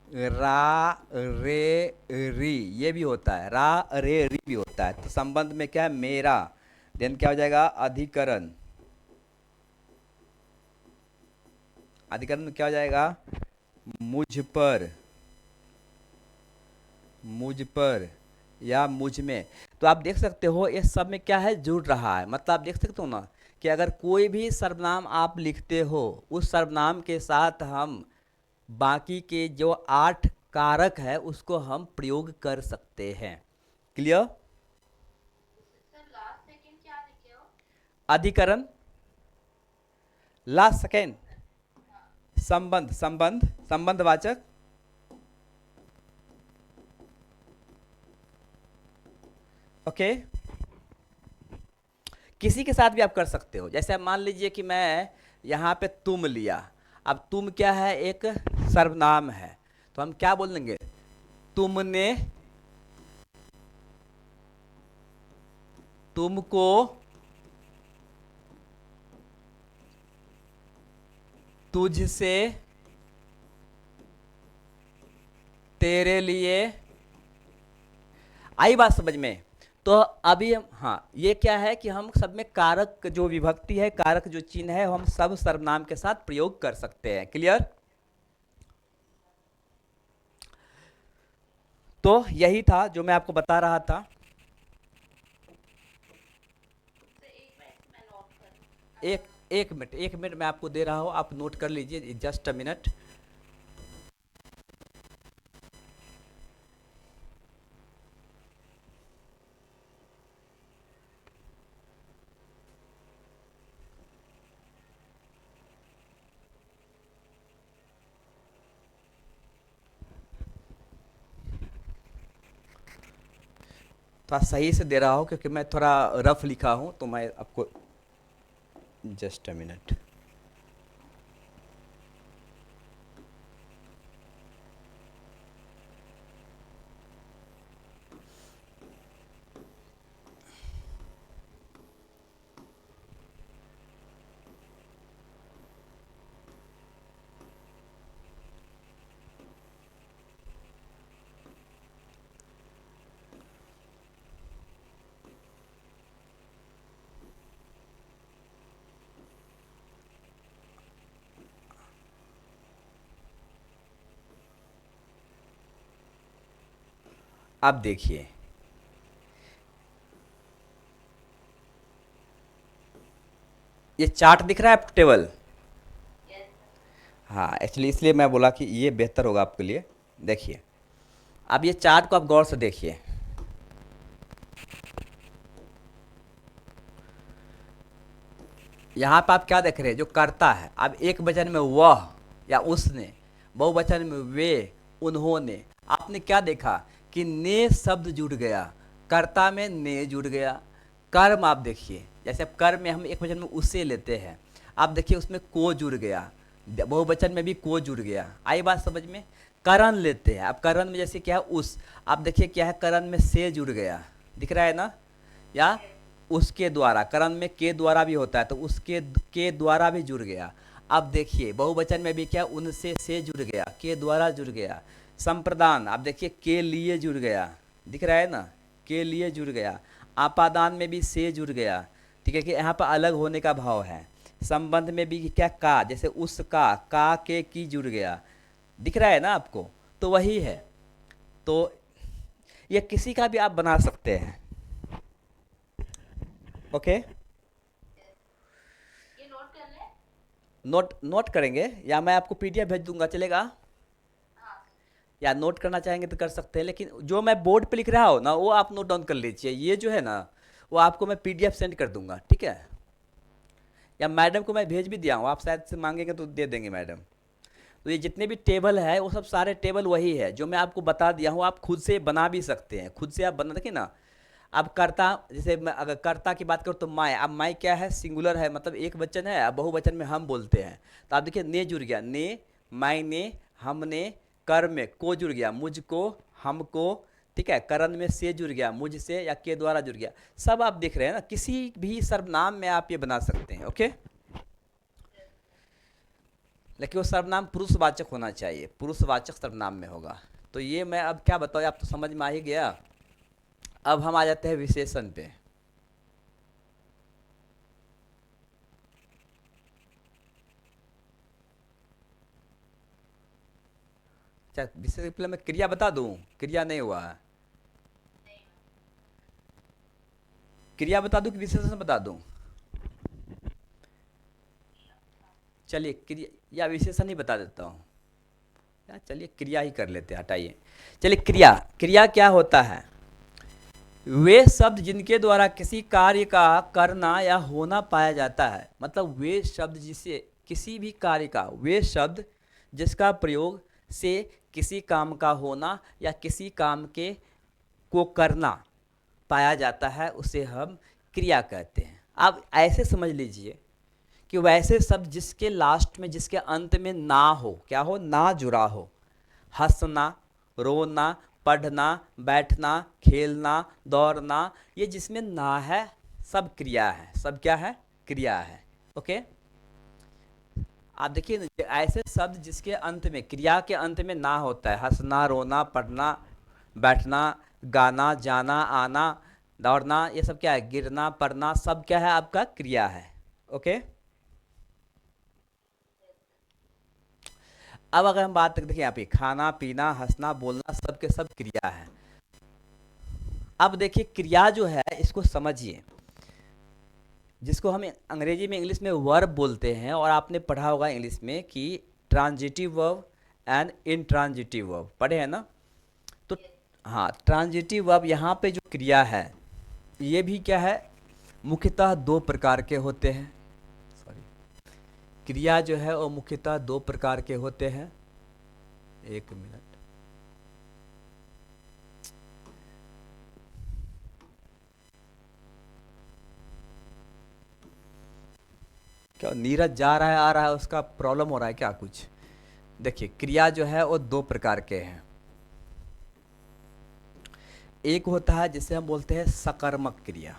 रा रे री ये भी होता है, रा रे री भी होता है। तो संबंध में क्या है, मेरा, देन क्या हो जाएगा, अधिकरण। अधिकरण में क्या हो जाएगा, मुझ पर या मुझ में। तो आप देख सकते हो इस सब में क्या है, जुड़ रहा है। मतलब आप देख सकते हो ना कि अगर कोई भी सर्वनाम आप लिखते हो, उस सर्वनाम के साथ हम बाकी के जो 8 कारक है उसको हम प्रयोग कर सकते हैं। क्लियर। सर लास्ट सेकंड क्या लिखे हो? अधिकरण, लास्ट सेकेंड, हाँ। संबंधवाचक। ओके। किसी के साथ भी आप कर सकते हो। जैसे आप मान लीजिए कि मैं यहाँ पे तुम लिया। अब तुम क्या है, एक सर्वनाम है, तो हम क्या बोलेंगे, तुमने, तुमको, तुझसे, तेरे लिए। आई बात समझ में। तो अभी हाँ, ये क्या है कि हम सब में कारक जो विभक्ति है, कारक जो चिन्ह है, हम सब सर्वनाम के साथ प्रयोग कर सकते हैं। क्लियर। तो यही था जो मैं आपको बता रहा था। सर एक मिनट मैं नोट कर लूं। एक मिनट मैं आपको दे रहा हूँ, आप नोट कर लीजिए, जस्ट अ मिनट। थोड़ा सही से दे रहा हूँ क्योंकि मैं थोड़ा रफ लिखा हूँ, तो मैं आपको, जस्ट अ मिनट। अब देखिए, ये चार्ट दिख रहा है आपको, टेबल। Yes sir. हाँ, एक्चुअली इसलिए मैं बोला कि ये बेहतर होगा आपके लिए। देखिए, अब ये चार्ट को आप गौर से देखिए। यहाँ पे आप क्या देख रहे हैं, जो कर्ता है। अब एक वचन में वह या उसने, बहुवचन में वे, उन्होंने। आपने क्या देखा कि ने शब्द जुड़ गया, कर्ता में ने जुड़ गया। कर्म आप देखिए, जैसे अब कर्म में हम एक वचन में उससे लेते हैं, आप देखिए उसमें को जुड़ गया, बहुवचन में भी को जुड़ गया। आई बात समझ में। करण लेते हैं, अब करण में जैसे क्या है उस, आप देखिए क्या है, करण में से जुड़ गया, दिख रहा है ना, या उसके द्वारा, करण में के द्वारा भी होता है, तो उसके के द्वारा भी जुड़ गया। अब देखिए बहुवचन में भी क्या, उनसे से जुड़ गया, के द्वारा जुड़ गया। संप्रदान, आप देखिए के लिए जुड़ गया, दिख रहा है ना, के लिए जुड़ गया। आपादान में भी से जुड़ गया, ठीक है, कि यहाँ पर अलग होने का भाव है। संबंध में भी क्या, का, जैसे उसका, का के की जुड़ गया, दिख रहा है ना आपको। तो वही है। तो ये किसी का भी आप बना सकते हैं। ओके। ये नोट कर ले। नोट नोट करेंगे या मैं आपको पीडीएफ भेज दूंगा, चलेगा। हाँ। या नोट करना चाहेंगे तो कर सकते हैं, लेकिन जो मैं बोर्ड पे लिख रहा हूँ ना, वो आप नोट डाउन कर लीजिए। ये जो है ना, वो आपको मैं पीडीएफ सेंड कर दूंगा, ठीक है। या मैडम को मैं भेज भी दिया हूँ, आप शायद से मांगेंगे तो दे देंगे मैडम। तो ये जितने भी टेबल है वो सब सारे टेबल वही है जो मैं आपको बता दिया हूँ। आप खुद से बना भी सकते हैं, खुद से आप बना, देखिए ना। अब कर्ता, जैसे मैं अगर कर्ता की बात करूँ तो माय, अब माय क्या है, सिंगुलर है, मतलब एक वचन है। अब बहुवचन में हम बोलते हैं, तो आप देखिए ने जुड़ गया, ने, मायने, हमने, कर में को जुड़ गया, मुझको, हमको, ठीक है, करण में से जुड़ गया, मुझसे या के द्वारा जुड़ गया, सब आप देख रहे हैं ना, किसी भी सर्वनाम में आप ये बना सकते हैं। ओके, लेकिन वो सर्वनाम पुरुषवाचक होना चाहिए, पुरुषवाचक सर्वनाम में होगा। तो ये मैं अब क्या बताऊँ, आप तो समझ में आ ही गया। अब हम आ जाते हैं विशेषण पे। अच्छा, विशेषण के पहले मैं क्रिया बता दूं, क्रिया नहीं हुआ है, क्रिया बता दूं कि विशेषण बता दूं? चलिए क्रिया या विशेषण ही बता देता हूँ यार, चलिए क्रिया ही कर लेते हैं, हटाइए। चलिए क्रिया, क्रिया क्या होता है? वे शब्द जिनके द्वारा किसी कार्य का करना या होना पाया जाता है, मतलब वे शब्द जिसे किसी भी कार्य का, वे शब्द जिसका प्रयोग से किसी काम का होना या किसी काम के को करना पाया जाता है, उसे हम क्रिया कहते हैं। आप ऐसे समझ लीजिए कि वैसे शब्द जिसके लास्ट में, जिसके अंत में ना हो, क्या हो, ना जुड़ा हो। हंसना, रोना, पढ़ना, बैठना, खेलना, दौड़ना, ये जिसमें ना है सब क्रिया है, सब क्या है, क्रिया है। ओके, आप देखिए ना, ऐसे शब्द जिसके अंत में, क्रिया के अंत में ना होता है, हंसना, रोना, पढ़ना, बैठना, गाना, जाना, आना, दौड़ना, ये सब क्या है, गिरना, पड़ना, सब क्या है, आपका क्रिया है। ओके, अब अगर हम बात देखिए यहाँ पे, खाना, पीना, हंसना, बोलना, सब के सब क्रिया है। अब देखिए क्रिया जो है, इसको समझिए, जिसको हम अंग्रेजी में, इंग्लिश में वर्ब बोलते हैं, और आपने पढ़ा होगा इंग्लिश में कि transitive verb and intransitive verb, पढ़े हैं ना? तो हाँ, ट्रांजिटिव वर्ब यहाँ पे जो क्रिया है, ये भी क्या है, मुख्यतः दो प्रकार के होते हैं। सॉरी, क्रिया जो है वो मुख्यतः दो प्रकार के होते हैं। एक मिनट, क्या नीरज जा रहा है आ रहा है, उसका प्रॉब्लम हो रहा है क्या कुछ? देखिए क्रिया जो है वो दो प्रकार के हैं। एक होता है जिसे हम बोलते हैं सकर्मक क्रिया,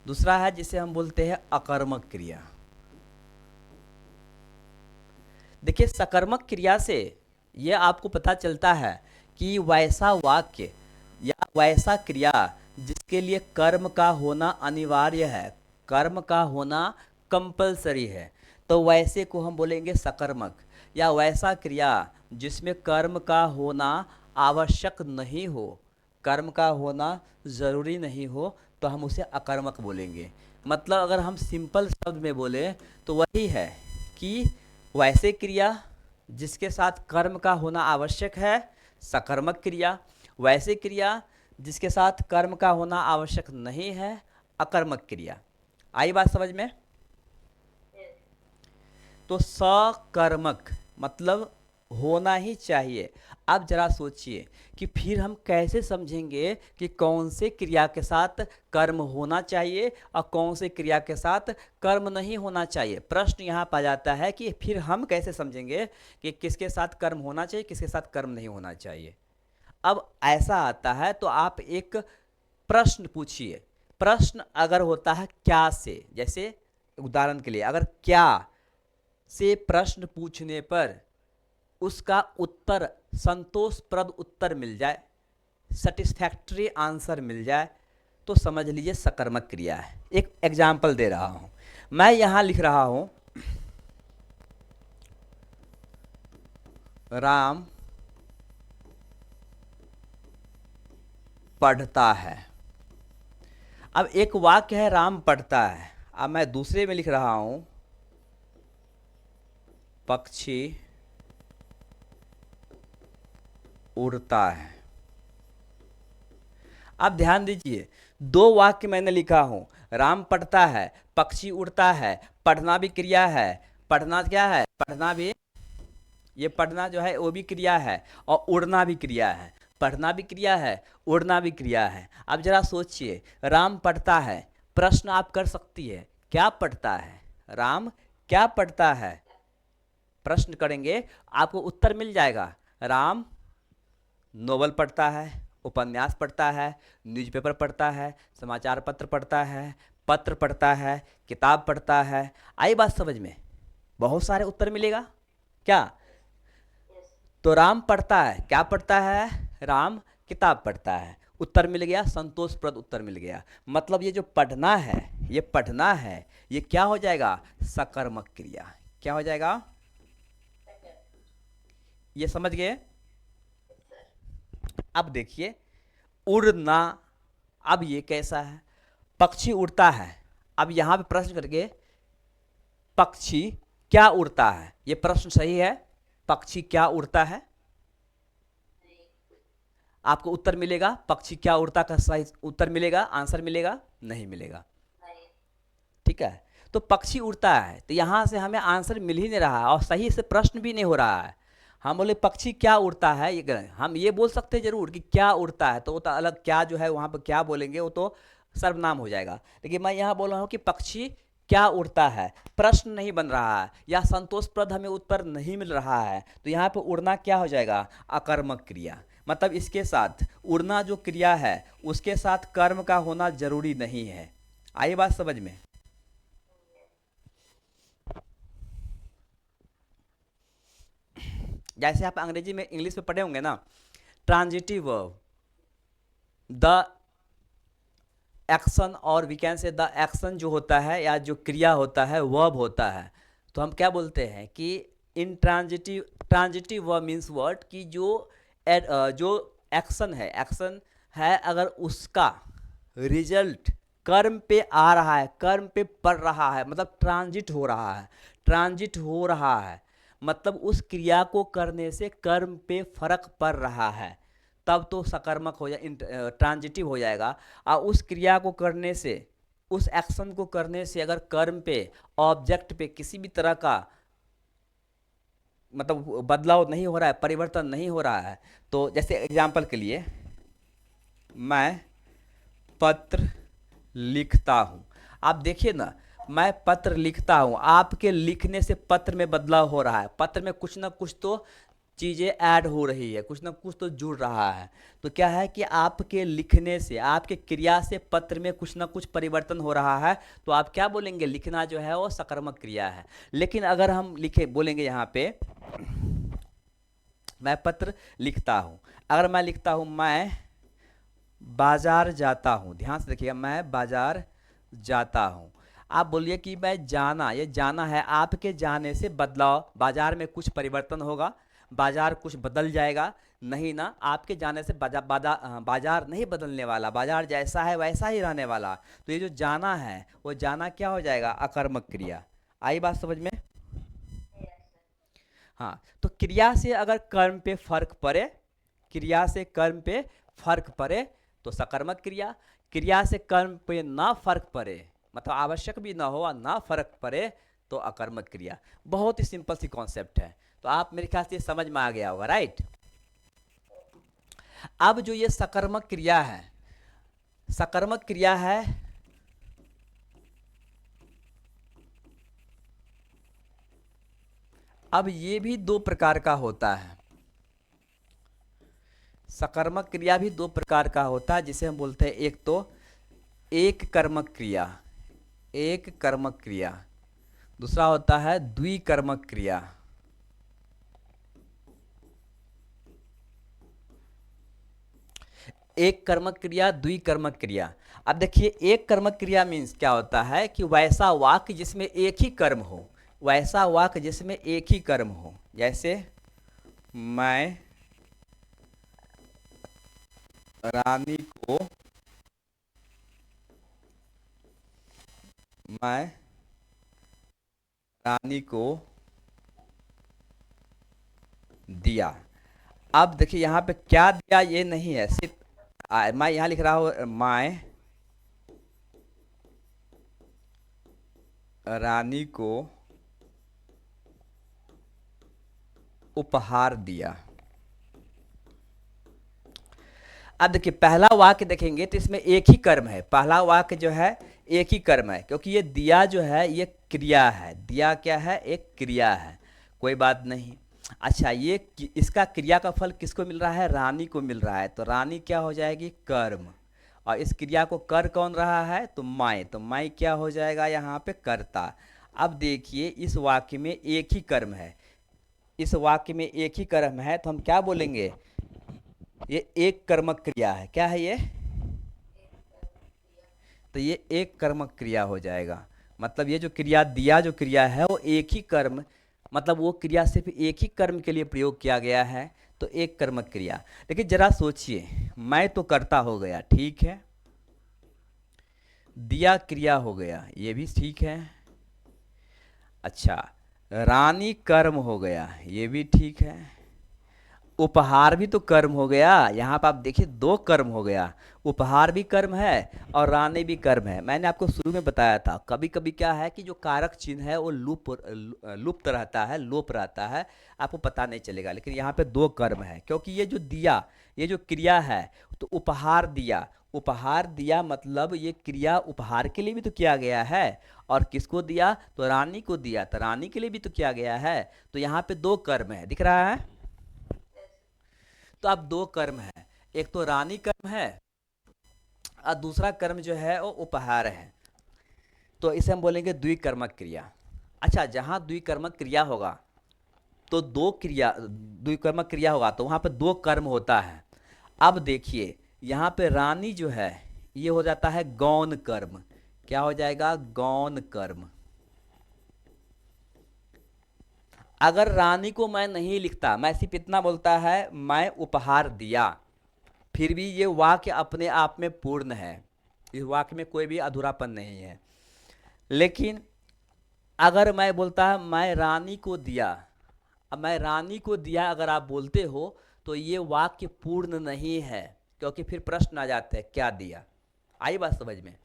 दूसरा है जिसे हम बोलते हैं अकर्मक क्रिया। देखिए सकर्मक क्रिया से ये आपको पता चलता है कि वैसा वाक्य या वैसा क्रिया जिसके लिए कर्म का होना अनिवार्य है, कर्म का होना कंपलसरी है, तो वैसे को हम बोलेंगे सकर्मक। या वैसा क्रिया जिसमें कर्म का होना आवश्यक नहीं हो, कर्म का होना ज़रूरी नहीं हो, तो हम उसे अकर्मक बोलेंगे। मतलब अगर हम सिंपल शब्द में बोले तो वही है कि वैसे क्रिया जिसके साथ कर्म का होना आवश्यक है, सकर्मक क्रिया। वैसे क्रिया जिसके साथ कर्म का होना आवश्यक नहीं है, अकर्मक क्रिया। आई बात समझ में? तो सकर्मक मतलब होना ही चाहिए। अब जरा सोचिए कि फिर हम कैसे समझेंगे कि कौन से क्रिया के साथ कर्म होना चाहिए और कौन से क्रिया के साथ कर्म नहीं होना चाहिए। प्रश्न यहाँ पा जाता है कि फिर हम कैसे समझेंगे कि किसके साथ कर्म होना चाहिए, किसके साथ कर्म नहीं होना चाहिए। अब ऐसा आता है तो आप एक प्रश्न पूछिए। प्रश्न अगर होता है क्या से, जैसे उदाहरण के लिए अगर क्या से प्रश्न पूछने पर उसका उत्तर संतोषप्रद उत्तर मिल जाए, सेटिस्फैक्ट्री आंसर मिल जाए, तो समझ लीजिए सकर्मक क्रिया है। एक एग्जाम्पल दे रहा हूं, मैं यहां लिख रहा हूं राम पढ़ता है। अब एक वाक्य है राम पढ़ता है, अब मैं दूसरे में लिख रहा हूं पक्षी उड़ता है। अब ध्यान दीजिए, दो वाक्य मैंने लिखा हूं, राम पढ़ता है, पक्षी उड़ता है। पढ़ना भी क्रिया है, पढ़ना क्या है, पढ़ना भी, ये पढ़ना जो है वो भी क्रिया है, और उड़ना भी क्रिया है। पढ़ना भी क्रिया है, उड़ना भी क्रिया है। अब जरा सोचिए, राम पढ़ता है, प्रश्न आप कर सकती है क्या पढ़ता है, राम क्या पढ़ता है? प्रश्न करेंगे, आपको उत्तर मिल जाएगा। राम नोवेल पढ़ता है, उपन्यास पढ़ता है, न्यूज़पेपर पढ़ता है, समाचार पत्र पढ़ता है, पत्र पढ़ता है, किताब पढ़ता है। आई बात समझ में? बहुत सारे उत्तर मिलेगा क्या? यस। तो राम पढ़ता है, क्या पढ़ता है? राम किताब पढ़ता है। उत्तर मिल गया, संतोषप्रद उत्तर मिल गया। मतलब ये जो पढ़ना है, ये पढ़ना है, ये क्या हो जाएगा? सकर्मक क्रिया। क्या हो जाएगा? ये समझ गए? अब देखिए उड़ना, अब ये कैसा है? पक्षी उड़ता है। अब यहां पे प्रश्न करके पक्षी क्या उड़ता है, ये प्रश्न सही है? पक्षी क्या उड़ता है? आपको उत्तर मिलेगा पक्षी क्या उड़ता का सही उत्तर मिलेगा, आंसर मिलेगा? नहीं मिलेगा। ठीक है, तो पक्षी उड़ता है, तो यहां से हमें आंसर मिल ही नहीं रहा है और सही से प्रश्न भी नहीं हो रहा है। हम बोले पक्षी क्या उड़ता है, ये हम ये बोल सकते हैं जरूर कि क्या उड़ता है, तो वो तो अलग, क्या जो है वहां पर क्या बोलेंगे वो तो सर्वनाम हो जाएगा। लेकिन मैं यहाँ बोल रहा हूँ कि पक्षी क्या उड़ता है, प्रश्न नहीं बन रहा है या संतोषप्रद हमें उत्तर नहीं मिल रहा है, तो यहाँ पे उड़ना क्या हो जाएगा? अकर्मक क्रिया। मतलब इसके साथ उड़ना जो क्रिया है उसके साथ कर्म का होना जरूरी नहीं है। आई बात समझ में? जैसे आप अंग्रेजी में इंग्लिश में पढ़े होंगे ना, ट्रांजिटिव वर्ब, द एक्शन, और we can say the action जो होता है या जो क्रिया होता है वर्ब होता है, तो हम क्या बोलते हैं कि इन ट्रांजिटिव वर्ब मीन्स वर्ड कि जो एक्शन है अगर उसका रिजल्ट कर्म पे आ रहा है, कर्म पे पड़ रहा है, मतलब ट्रांजिट हो रहा है, ट्रांजिट हो रहा है, मतलब उस क्रिया को करने से कर्म पे फर्क पड़ रहा है, तब तो सकर्मक हो जाए, ट्रांजिटिव हो जाएगा। और उस क्रिया को करने से, उस एक्शन को करने से अगर कर्म पे, ऑब्जेक्ट पे किसी भी तरह का मतलब बदलाव नहीं हो रहा है, परिवर्तन नहीं हो रहा है, तो जैसे एग्जाम्पल के लिए मैं पत्र लिखता हूँ। आप देखिए ना, मैं पत्र लिखता हूँ, आपके लिखने से पत्र में बदलाव हो रहा है, पत्र में कुछ ना कुछ तो चीज़ें ऐड हो रही है, कुछ ना कुछ तो जुड़ रहा है। तो क्या है कि आपके लिखने से, आपके क्रिया से पत्र में कुछ ना कुछ परिवर्तन हो रहा है, तो आप क्या बोलेंगे? लिखना जो है वो सकर्मक क्रिया है। लेकिन अगर हम लिखे बोलेंगे यहाँ पे मैं पत्र लिखता हूँ, अगर मैं लिखता हूँ मैं बाजार जाता हूँ, ध्यान से देखिएगा, मैं बाजार जाता हूँ, आप बोलिए कि मैं जाना, ये जाना है, आपके जाने से बदलाव, बाजार में कुछ परिवर्तन होगा, बाजार कुछ बदल जाएगा, नहीं ना, आपके जाने से बाजार नहीं बदलने वाला, बाजार जैसा है वैसा ही रहने वाला। तो ये जो जाना है वो जाना क्या हो जाएगा? अकर्मक क्रिया। आई बात समझ में? हाँ, तो क्रिया से अगर कर्म पे फर्क पड़े, क्रिया से कर्म पे फर्क पड़े तो सकर्मक क्रिया, क्रिया से कर्म पे ना फर्क पड़े, मतलब आवश्यक भी ना हो और ना फर्क पड़े, तो अकर्मक क्रिया। बहुत ही सिंपल सी कॉन्सेप्ट है, तो आप मेरे ख्याल से समझ में आ गया होगा, राइट? अब जो ये सकर्मक क्रिया है, सकर्मक क्रिया है, अब ये भी दो प्रकार का होता है। सकर्मक क्रिया भी दो प्रकार का होता है, जिसे हम बोलते हैं एक तो एक कर्मक क्रिया, एक कर्मक क्रिया, दूसरा होता है द्विकर्मक क्रिया। एक कर्मक क्रिया, द्विकर्मक क्रिया। अब देखिए एक कर्मक क्रिया मीन्स क्या होता है कि वैसा वाक्य जिसमें एक ही कर्म हो, वैसा वाक्य जिसमें एक ही कर्म हो, जैसे मैं रानी को, मैं रानी को दिया। अब देखिए यहाँ पे क्या दिया ये नहीं है, सिर्फ मैं यहाँ लिख रहा हूँ मैं रानी को उपहार दिया। अब देखिए पहला वाक्य देखेंगे तो इसमें एक ही कर्म है, पहला वाक्य जो है एक ही कर्म है, क्योंकि ये दिया जो है ये क्रिया है, दिया क्या है? एक क्रिया है। कोई बात नहीं। अच्छा, इसका क्रिया का फल किसको मिल रहा है? रानी को मिल रहा है, तो रानी क्या हो जाएगी? कर्म। और इस क्रिया को कर कौन रहा है? तो मैं, तो मैं क्या हो जाएगा यहाँ पे? कर्ता। अब देखिए, इस वाक्य में एक ही कर्म है, इस वाक्य में एक ही कर्म है, तो हम क्या बोलेंगे? ये एक कर्मक क्रिया है। क्या है ये? तो ये एक कर्मक क्रिया हो जाएगा। मतलब ये जो क्रिया दिया, जो क्रिया है वो एक ही कर्म, मतलब वो क्रिया सिर्फ एक ही कर्म के लिए प्रयोग किया गया है, तो एक कर्मक क्रिया। लेकिन जरा सोचिए, मैं तो कर्ता हो गया, ठीक है, दिया क्रिया हो गया, ये भी ठीक है। अच्छा, रानी कर्म हो गया, ये भी ठीक है। उपहार भी तो कर्म हो गया। यहाँ पर आप देखिए, दो कर्म हो गया, उपहार भी कर्म है और रानी भी कर्म है। मैंने आपको शुरू में बताया था, कभी कभी क्या है कि जो कारक चिन्ह है वो लुप्त रहता है, लोप रहता है, आपको पता नहीं चलेगा। लेकिन यहाँ पे दो कर्म है, क्योंकि ये जो दिया, ये जो क्रिया है, तो उपहार दिया, उपहार दिया मतलब ये क्रिया उपहार के लिए भी तो किया गया है। और किसको दिया? तो रानी को दिया, तो रानी के लिए भी तो किया गया है। तो यहाँ पे दो कर्म है, दिख रहा है? तो अब दो कर्म है, एक तो रानी कर्म है और दूसरा कर्म जो है वो उपहार है, तो इसे हम बोलेंगे द्विकर्मक क्रिया। अच्छा, जहां द्विकर्मक क्रिया होगा तो दो क्रिया, द्विकर्मक क्रिया होगा तो वहां पे दो कर्म होता है। अब देखिए, यहाँ पे रानी जो है ये हो जाता है गौण कर्म। क्या हो जाएगा? गौण कर्म। अगर रानी को मैं नहीं लिखता, मैं सिर्फ इतना बोलता है मैं उपहार दिया, फिर भी ये वाक्य अपने आप में पूर्ण है, इस वाक्य में कोई भी अधूरापन नहीं है। लेकिन अगर मैं बोलता है मैं रानी को दिया, अब मैं रानी को दिया अगर आप बोलते हो तो ये वाक्य पूर्ण नहीं है, क्योंकि फिर प्रश्न आ जाते हैं क्या दिया। आई बात समझ में?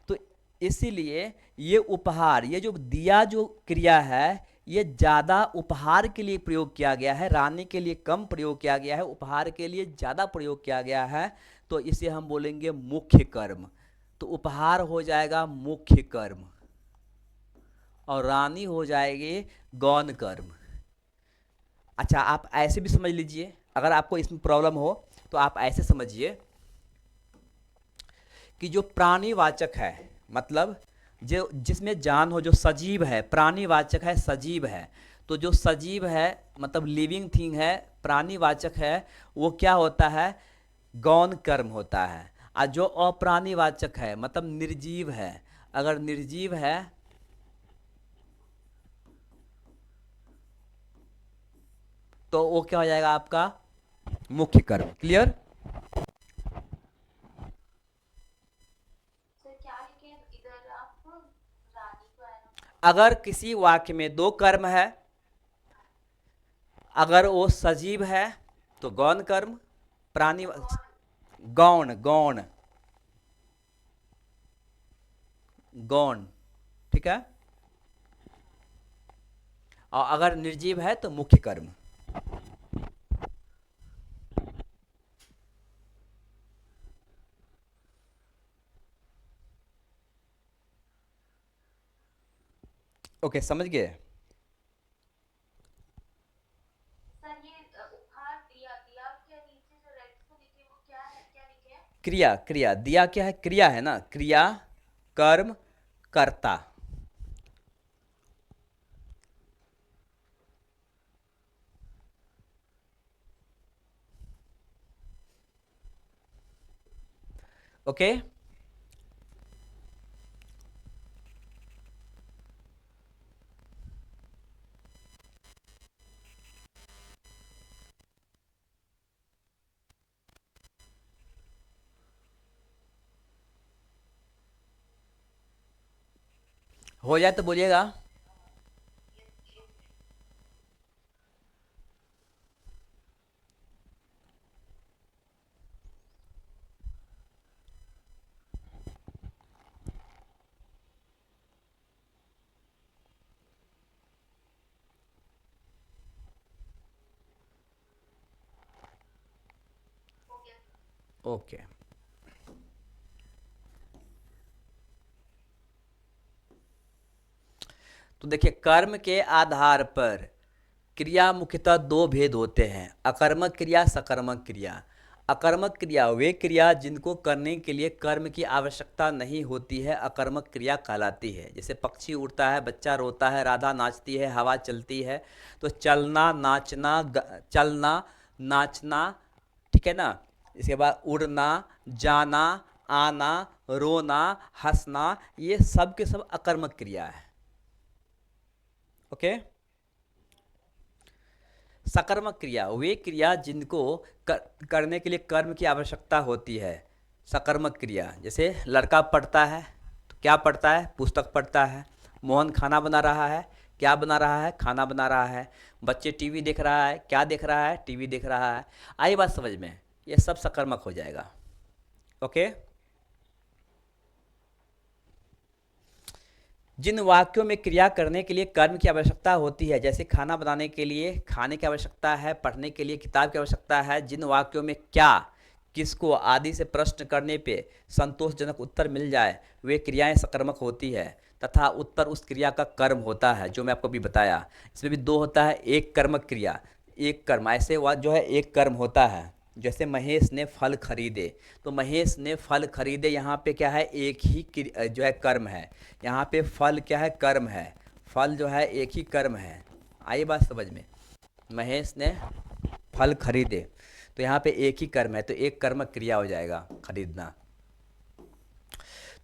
तो इसीलिए ये उपहार, ये जो दिया जो क्रिया है, ये ज़्यादा उपहार के लिए प्रयोग किया गया है, रानी के लिए कम प्रयोग किया गया है, उपहार के लिए ज़्यादा प्रयोग किया गया है, तो इसे हम बोलेंगे मुख्य कर्म। तो उपहार हो जाएगा मुख्य कर्म और रानी हो जाएगी गौण कर्म। अच्छा, आप ऐसे भी समझ लीजिए, अगर आपको इसमें प्रॉब्लम हो तो आप ऐसे समझिए कि जो प्राणीवाचक है, मतलब जो जिसमें जान हो, जो सजीव है, प्राणीवाचक है, सजीव है, तो जो सजीव है मतलब लिविंग थिंग है, प्राणीवाचक है, वो क्या होता है? गौण कर्म होता है। और जो अप्राणीवाचक है मतलब निर्जीव है, अगर निर्जीव है तो वो क्या हो जाएगा? आपका मुख्य कर्म। क्लियर? सर क्या लिखे हैं इधर आप? रानी को है ना? अगर किसी वाक्य में दो कर्म है, अगर वो सजीव है तो गौण कर्म, प्राणी, कौन? गौण, गौण, गौण, ठीक है। और अगर निर्जीव है तो मुख्य कर्म। ओके, समझ गए? सर ये उपहार दिया, दिया के नीचे जो रेड से लिखे वो क्या है, क्या लिखे हैं? क्रिया, क्रिया दिया क्या है? क्रिया है ना, क्रिया, कर्म, कर्ता। ओके, हो जाए तो बोलिएगा। हो गया। ओके, तो देखिए, कर्म के आधार पर क्रिया मुख्यतः दो भेद होते हैं, अकर्मक क्रिया, सकर्मक क्रिया। अकर्मक क्रिया वे क्रिया जिनको करने के लिए कर्म की आवश्यकता नहीं होती है, अकर्मक क्रिया कहलाती है। जैसे पक्षी उड़ता है, बच्चा रोता है, राधा नाचती है, हवा चलती है। तो चलना, नाचना, चलना, नाचना, ठीक है ना। इसके बाद उड़ना, जाना, आना, रोना, हंसना, ये सब के सब अकर्मक क्रिया है। ओके। सकर्मक क्रिया वे क्रिया जिनको करने के लिए कर्म की आवश्यकता होती है, सकर्मक क्रिया। जैसे लड़का पढ़ता है तो क्या पढ़ता है, पुस्तक पढ़ता है। मोहन खाना बना रहा है, क्या बना रहा है, खाना बना रहा है। बच्चे टीवी देख रहा है, क्या देख रहा है, टीवी देख रहा है। आई बात समझ में, ये सब सकर्मक हो जाएगा। ओके। जिन वाक्यों में क्रिया करने के लिए कर्म की आवश्यकता होती है, जैसे खाना बनाने के लिए खाने की आवश्यकता है, पढ़ने के लिए किताब की आवश्यकता है, जिन वाक्यों में क्या, किसको आदि से प्रश्न करने पे संतोषजनक उत्तर मिल जाए, वे क्रियाएं सकर्मक होती है तथा उत्तर उस क्रिया का कर्म होता है, जो मैं आपको अभी बताया। इसमें भी दो होता है, एक कर्मक क्रिया, एक कर्म। ऐसे जो है एक कर्म होता है। जैसे महेश ने फल खरीदे, तो महेश ने फल खरीदे, यहाँ पे क्या है, एक ही जो है कर्म है। यहाँ पे फल क्या है, कर्म है। फल जो है एक ही कर्म है। आई बात समझ में, महेश ने फल खरीदे, तो यहाँ पे एक ही कर्म है, तो एक कर्म क्रिया हो जाएगा खरीदना।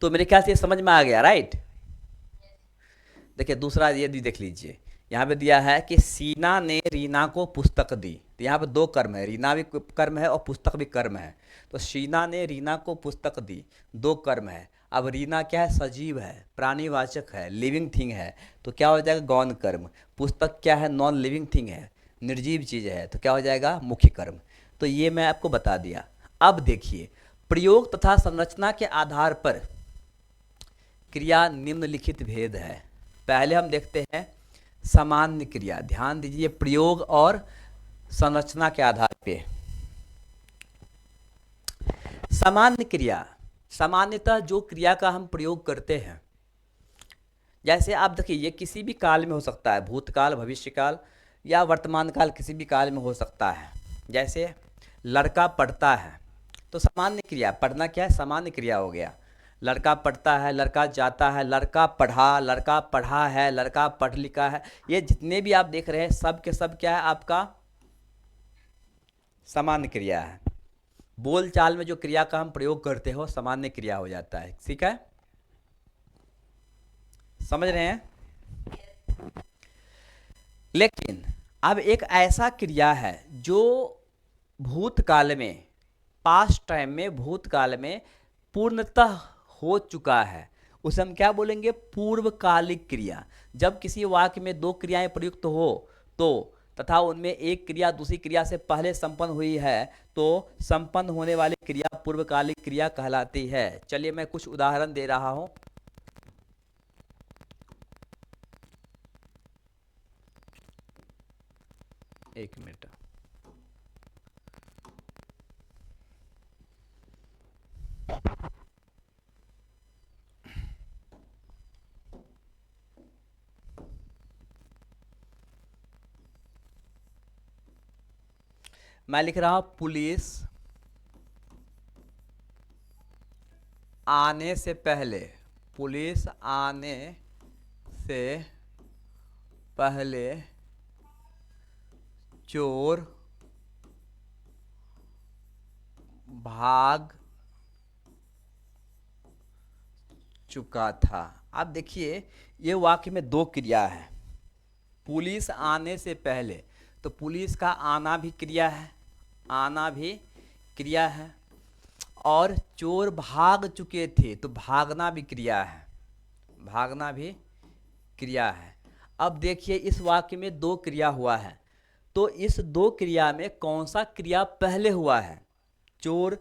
तो मेरे ख्याल से ये समझ में आ गया, राइट। देखिए दूसरा ये भी देख लीजिए, यहाँ पे दिया है कि सीना ने रीना को पुस्तक दी। तो यहाँ पे दो कर्म है, रीना भी कर्म है और पुस्तक भी कर्म है। तो सीना ने रीना को पुस्तक दी, दो कर्म है। अब रीना क्या है, सजीव है, प्राणीवाचक है, लिविंग थिंग है, तो क्या हो जाएगा, गौण कर्म। पुस्तक क्या है, नॉन लिविंग थिंग है, निर्जीव चीज़ है, तो क्या हो जाएगा, मुख्य कर्म। तो ये मैं आपको बता दिया। अब देखिए, प्रयोग तथा संरचना के आधार पर क्रिया निम्नलिखित भेद है। पहले हम देखते हैं सामान्य क्रिया। ध्यान दीजिए, प्रयोग और संरचना के आधार पे सामान्य क्रिया, सामान्यतः जो क्रिया का हम प्रयोग करते हैं, जैसे आप देखिए ये किसी भी काल में हो सकता है, भूतकाल, भविष्यकाल या वर्तमान काल, किसी भी काल में हो सकता है। जैसे लड़का पढ़ता है, तो सामान्य क्रिया, पढ़ना क्या है, सामान्य क्रिया हो गया। लड़का पढ़ता है, लड़का जाता है, लड़का पढ़ा है, लड़का पढ़ लिखा है, ये जितने भी आप देख रहे हैं सब के सब क्या है, आपका सामान्य क्रिया है। बोल चाल में जो क्रिया का हम प्रयोग करते हो सामान्य क्रिया हो जाता है। ठीक है, समझ रहे हैं। लेकिन अब एक ऐसा क्रिया है जो भूतकाल में, पास्ट टाइम में, भूतकाल में पूर्णतः हो चुका है, उसे हम क्या बोलेंगे, पूर्वकालिक क्रिया। जब किसी वाक्य में दो क्रियाएं प्रयुक्त हो तो तथा उनमें एक क्रिया दूसरी क्रिया से पहले संपन्न हुई है, तो संपन्न होने वाली क्रिया पूर्वकालिक क्रिया कहलाती है। चलिए मैं कुछ उदाहरण दे रहा हूं। एक मिनट। मैं लिख रहा हूं, पुलिस आने से पहले, पुलिस आने से पहले चोर भाग चुका था। अब देखिए ये वाक्य में दो क्रिया है। पुलिस आने से पहले, तो पुलिस का आना भी क्रिया है, आना भी क्रिया है। और चोर भाग चुके थे, तो भागना भी क्रिया है, भागना भी क्रिया है। अब देखिए इस वाक्य में दो क्रिया हुआ है, तो इस दो क्रिया में कौन सा क्रिया पहले हुआ है, चोर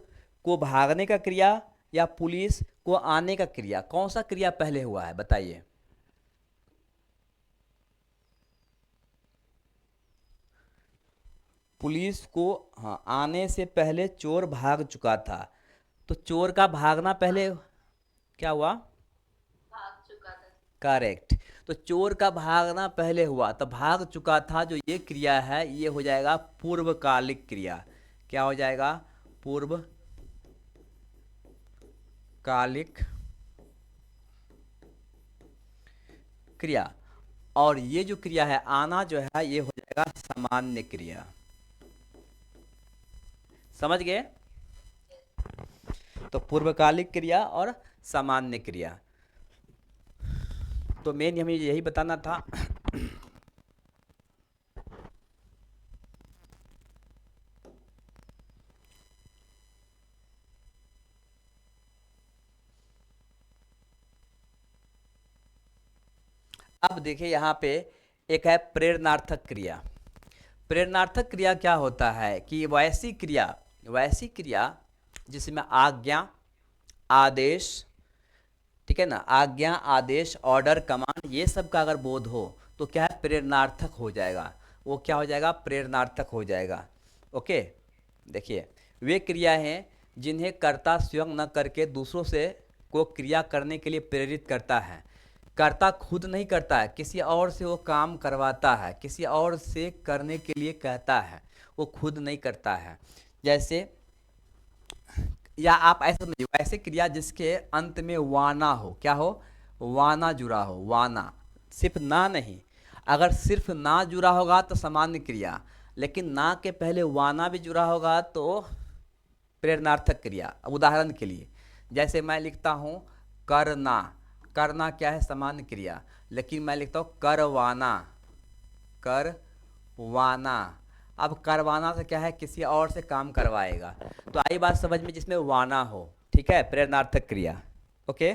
को भागने का क्रिया या पुलिस को आने का क्रिया, कौन सा क्रिया पहले हुआ है, बताइए। पुलिस को, हाँ, आने से पहले चोर भाग चुका था, तो चोर का भागना पहले क्या हुआ, भाग चुका था। करेक्ट। तो चोर का भागना पहले हुआ, तो भाग चुका था, जो ये क्रिया है ये हो जाएगा पूर्वकालिक क्रिया। क्या हो जाएगा? पूर्वकालिक क्रिया। और ये जो क्रिया है आना जो है ये हो जाएगा सामान्य क्रिया। समझ गए? तो पूर्वकालिक क्रिया और सामान्य क्रिया। तो मेन हमें यही बताना था। अब देखिए यहाँ पे एक है प्रेरणार्थक क्रिया। प्रेरणार्थक क्रिया क्या होता है कि वैसी क्रिया जिसमें आज्ञा, आदेश, ठीक है ना, आज्ञा, आदेश, ऑर्डर, कमांड, ये सब का अगर बोध हो तो क्या है? प्रेरणार्थक हो जाएगा। वो क्या हो जाएगा? प्रेरणार्थक हो जाएगा। ओके, देखिए वे क्रिया हैं जिन्हें कर्ता स्वयं न करके दूसरों से को क्रिया करने के लिए प्रेरित करता है। कर्ता खुद नहीं करता है, किसी और से वो काम करवाता है, किसी और से करने के लिए कहता है, वो खुद नहीं करता है। जैसे, या आप ऐसे समझिए, वैसे क्रिया जिसके अंत में वाना हो। क्या हो? वाना जुड़ा हो। वाना, सिर्फ ना नहीं। अगर सिर्फ ना जुड़ा होगा तो सामान्य क्रिया, लेकिन ना के पहले वाना भी जुड़ा होगा तो प्रेरणार्थक क्रिया। अब उदाहरण के लिए, जैसे मैं लिखता हूँ करना। करना क्या है? सामान्य क्रिया। लेकिन मैं लिखता हूँ करवाना। करवाना, अब करवाना से क्या है? किसी और से काम करवाएगा। तो आई बात समझ में, जिसमें वाना हो। ठीक है, प्रेरणार्थक क्रिया। ओके।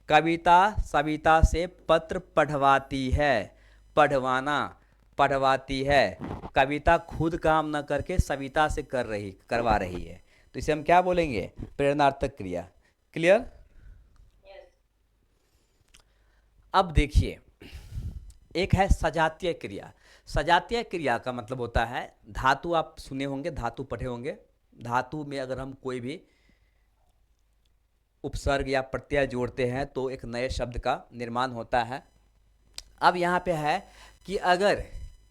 कविता सविता से पत्र पढ़वाती है। पढ़वाना, पढ़वाती है। कविता खुद काम न करके सविता से करवा रही है, तो इसे हम क्या बोलेंगे? प्रेरणार्थक क्रिया। क्लियर? अब देखिए, एक है सजातीय क्रिया। सजातीय क्रिया का मतलब होता है, धातु आप सुने होंगे, धातु पढ़े होंगे। धातु में अगर हम कोई भी उपसर्ग या प्रत्यय जोड़ते हैं तो एक नए शब्द का निर्माण होता है। अब यहाँ पे है कि अगर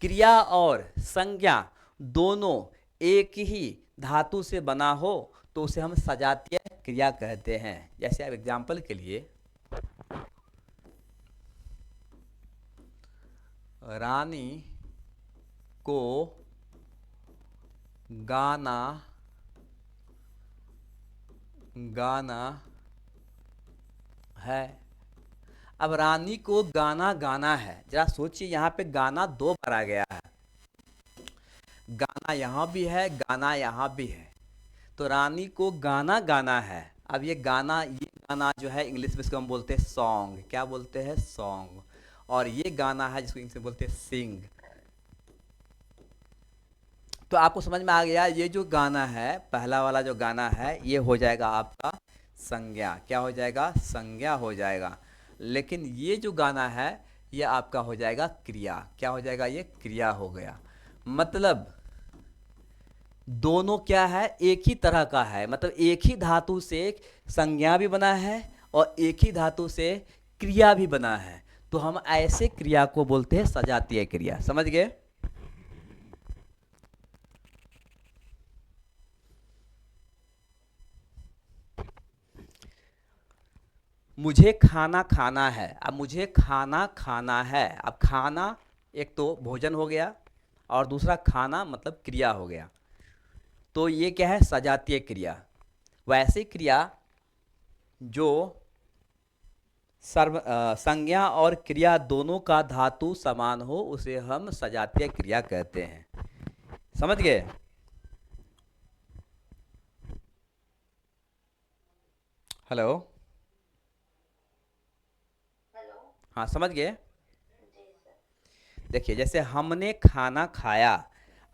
क्रिया और संज्ञा दोनों एक ही धातु से बना हो तो उसे हम सजातीय क्रिया कहते हैं। जैसे अब एग्जाम्पल के लिए, रानी को गाना गाना है। अब रानी को गाना गाना है, जरा सोचिए, यहाँ पे गाना दो बार आ गया है। गाना यहाँ भी है, गाना यहाँ भी है। तो रानी को गाना गाना है। अब ये गाना जो है इंग्लिश में इसको हम बोलते हैं सॉन्ग। क्या बोलते हैं? सॉन्ग। और ये गाना है जिसको इंग्लिश में बोलते हैं सिंग। तो आपको समझ में आ गया, ये जो गाना है, पहला वाला जो गाना है, ये हो जाएगा आपका संज्ञा। क्या हो जाएगा? संज्ञा हो जाएगा। लेकिन ये जो गाना है ये आपका हो जाएगा क्रिया। क्या हो जाएगा? ये क्रिया हो गया। मतलब दोनों क्या है? एक ही तरह का है। मतलब एक ही धातु से संज्ञा भी बना है और एक ही धातु से क्रिया भी बना है। तो हम ऐसे क्रिया को बोलते हैं सजातीय क्रिया। समझ गए? मुझे खाना खाना है। अब मुझे खाना खाना है। अब खाना एक तो भोजन हो गया और दूसरा खाना मतलब क्रिया हो गया। तो ये क्या है? सजातीय क्रिया। वैसे क्रिया जो संज्ञा और क्रिया दोनों का धातु समान हो उसे हम सजातीय क्रिया कहते हैं। समझ गए? हेलो? हाँ, समझ गए? देखिए, जैसे हमने खाना खाया।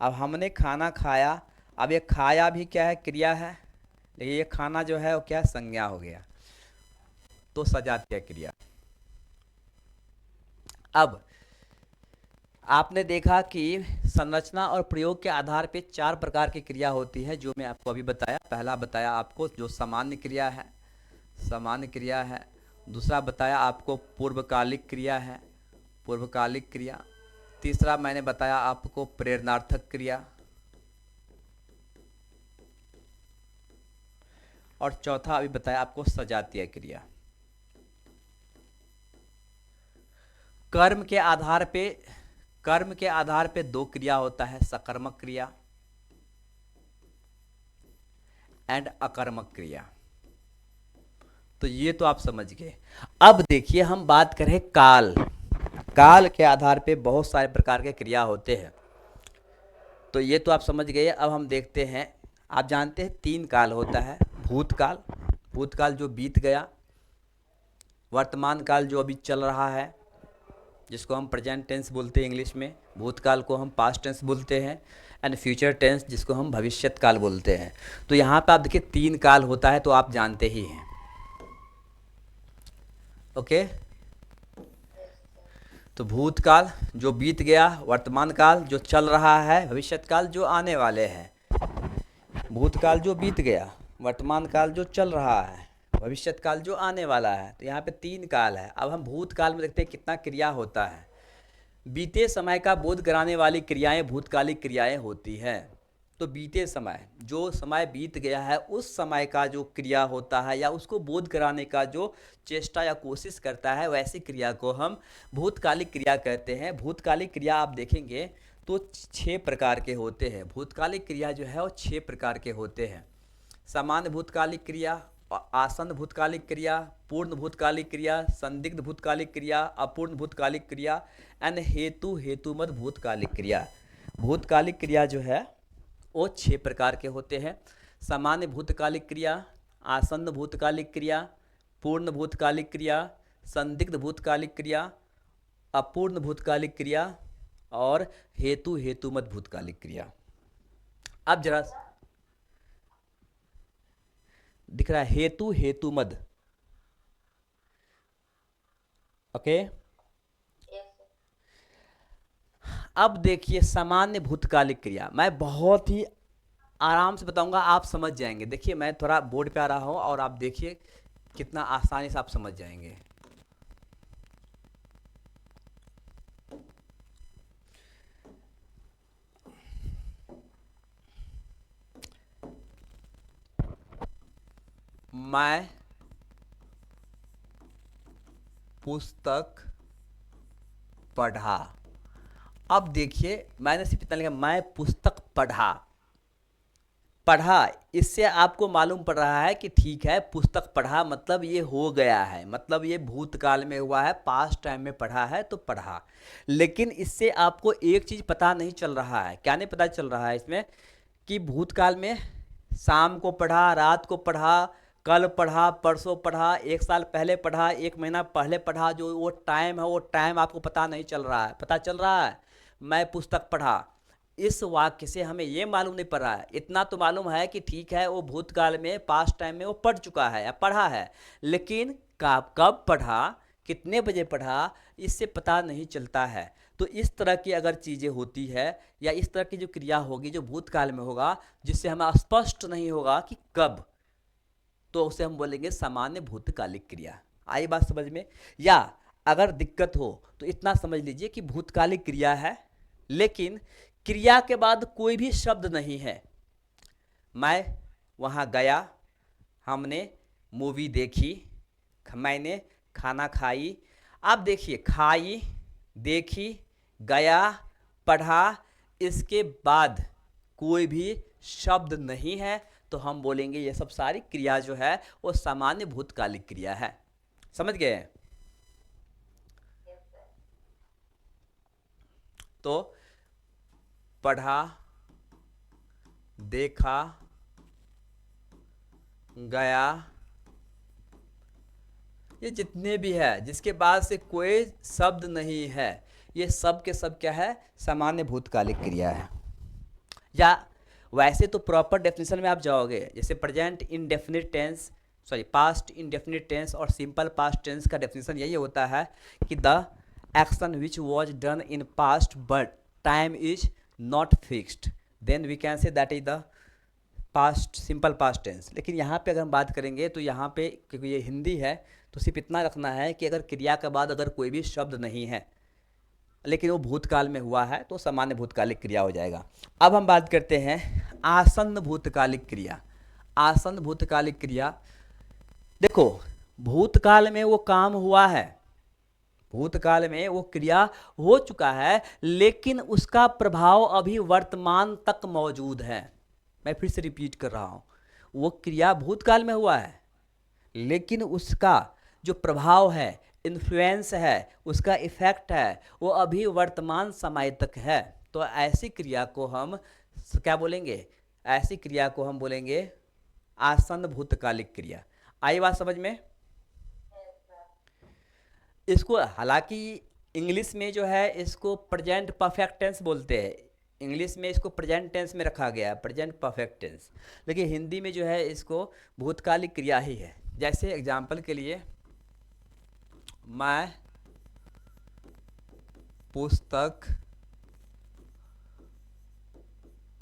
अब हमने खाना खाया, अब ये खाया भी क्या है? क्रिया है। लेकिन ये खाना जो है वो क्या है? संज्ञा हो गया। तो सजातीय क्रिया। अब आपने देखा कि संरचना और प्रयोग के आधार पे 4 प्रकार की क्रिया होती है, जो मैं आपको अभी बताया। पहला बताया आपको जो सामान्य क्रिया है, सामान्य क्रिया है। दूसरा बताया आपको पूर्वकालिक क्रिया है, पूर्वकालिक क्रिया। तीसरा मैंने बताया आपको प्रेरणार्थक क्रिया, और चौथा अभी बताया आपको सजातीय क्रिया। कर्म के आधार पे, कर्म के आधार पे दो क्रिया होता है, सकर्मक क्रिया एंड अकर्मक क्रिया। तो ये तो आप समझ गए। अब देखिए हम बात करें काल। काल के आधार पे बहुत सारे प्रकार के क्रिया होते हैं, तो ये तो आप समझ गए। अब हम देखते हैं, आप जानते हैं 3 काल होता है। भूतकाल, भूतकाल जो बीत गया, वर्तमान काल जो अभी चल रहा है जिसको हम प्रेजेंट टेंस बोलते हैं इंग्लिश में, भूतकाल को हम पास्ट टेंस बोलते हैं, एंड फ्यूचर टेंस जिसको हम भविष्यत काल बोलते हैं। तो यहाँ पे आप देखिए 3 काल होता है, तो आप जानते ही हैं। ओके, तो भूतकाल जो बीत गया, वर्तमान काल जो चल रहा है, भविष्यत काल जो आने वाले हैं। भूतकाल जो बीत गया, वर्तमान काल जो चल रहा है, भविष्यत काल जो आने वाला है। तो यहाँ पे 3 काल है। अब हम भूतकाल में देखते हैं कितना क्रिया होता है। बीते समय का बोध कराने वाली क्रियाएं भूतकालिक क्रियाएं होती हैं। तो बीते समय, जो समय बीत गया है उस समय का जो क्रिया होता है या उसको बोध कराने का जो चेष्टा या कोशिश करता है, वैसी क्रिया को हम भूतकालिक क्रिया कहते हैं। भूतकालिक क्रिया आप देखेंगे तो 6 प्रकार के होते हैं। भूतकालिक क्रिया जो है वो 6 प्रकार के होते हैं। सामान्य भूतकालिक क्रिया, आसन्न भूतकालिक क्रिया, पूर्ण भूतकालिक क्रिया, संदिग्ध भूतकालिक क्रिया, अपूर्ण भूतकालिक क्रिया एंड हेतुमत भूतकालिक क्रिया। भूतकालिक क्रिया जो है वो 6 प्रकार के होते हैं। सामान्य भूतकालिक क्रिया, आसन्न भूतकालिक क्रिया, पूर्ण भूतकालिक क्रिया, संदिग्ध भूतकालिक क्रिया, अपूर्ण भूतकालिक क्रिया और हेतुमत भूतकालिक क्रिया। अब जरा दिख रहा है हेतुमद। ओके, अब देखिए सामान्य भूतकालिक क्रिया मैं बहुत ही आराम से बताऊंगा, आप समझ जाएंगे। देखिए मैं थोड़ा बोर्ड पे आ रहा हूं और आप देखिए कितना आसानी से आप समझ जाएंगे। मैं पुस्तक पढ़ा। अब देखिए मैंने सिर्फ इतना लिखा, मैं पुस्तक पढ़ा। पढ़ा, इससे आपको मालूम पड़ रहा है कि ठीक है, पुस्तक पढ़ा मतलब ये हो गया है, मतलब ये भूतकाल में हुआ है, पास्ट टाइम में पढ़ा है तो पढ़ा। लेकिन इससे आपको एक चीज़ पता नहीं चल रहा है। क्या नहीं पता चल रहा है इसमें? कि भूतकाल में शाम को पढ़ा, रात को पढ़ा, कल पढ़ा, परसों पढ़ा, 1 साल पहले पढ़ा, 1 महीना पहले पढ़ा, जो वो टाइम है वो टाइम आपको पता नहीं चल रहा है। पता चल रहा है मैं पुस्तक पढ़ा, इस वाक्य से हमें ये मालूम नहीं पड़ रहा है। इतना तो मालूम है कि ठीक है वो भूतकाल में, पास्ट टाइम में वो पढ़ चुका है या पढ़ा है, लेकिन कब पढ़ा, कितने बजे पढ़ा, इससे पता नहीं चलता है। तो इस तरह की अगर चीज़ें होती है या इस तरह की जो क्रिया होगी जो भूतकाल में होगा, जिससे हमें स्पष्ट नहीं होगा कि कब, तो उसे हम बोलेंगे सामान्य भूतकालिक क्रिया। आई बात समझ में? या अगर दिक्कत हो तो इतना समझ लीजिए कि भूतकालिक क्रिया है लेकिन क्रिया के बाद कोई भी शब्द नहीं है। मैं वहाँ गया, हमने मूवी देखी, मैंने खाना खाई। आप देखिए खाई, देखी, गया, पढ़ा, इसके बाद कोई भी शब्द नहीं है, तो हम बोलेंगे ये सब सारी क्रिया जो है वो सामान्य भूतकालिक क्रिया है। समझ गए? तो पढ़ा, देखा, गया, ये जितने भी है जिसके बाद से कोई शब्द नहीं है, ये सब के सब क्या है? सामान्य भूतकालिक क्रिया है। या वैसे तो प्रॉपर डेफिनेशन में आप जाओगे, जैसे present indefinite tense, sorry past indefinite tense और सिंपल पास्ट टेंस का डेफिनेशन यही होता है कि the action which was done in past but time is not fixed, then we can say that is the past, simple past tense. लेकिन यहाँ पे अगर हम बात करेंगे तो यहाँ पे क्योंकि ये हिंदी है तो सिर्फ इतना रखना है कि अगर क्रिया के बाद अगर कोई भी शब्द नहीं है लेकिन वो भूतकाल में हुआ है तो सामान्य भूतकालिक क्रिया हो जाएगा। अब हम बात करते हैं आसन्न भूतकालिक क्रिया। आसन्न भूतकालिक क्रिया, देखो भूतकाल में वो काम हुआ है, भूतकाल में वो क्रिया हो चुका है, लेकिन उसका प्रभाव अभी वर्तमान तक मौजूद है। मैं फिर से रिपीट कर रहा हूँ, वो क्रिया भूतकाल में हुआ है लेकिन उसका जो प्रभाव है, इन्फ्लुएंस है, उसका इफेक्ट है, वो अभी वर्तमान समय तक है। तो ऐसी क्रिया को हम क्या बोलेंगे? ऐसी क्रिया को हम बोलेंगे आसन्न भूतकालिक क्रिया। आई बात समझ में? इसको हालांकि इंग्लिश में जो है इसको प्रेजेंट परफेक्ट टेंस बोलते हैं, इंग्लिश में इसको प्रेजेंट टेंस में रखा गया है, प्रेजेंट परफेक्ट टेंस, लेकिन हिंदी में जो है इसको भूतकालिक क्रिया ही है। जैसे एग्जाम्पल के लिए, मैं पुस्तक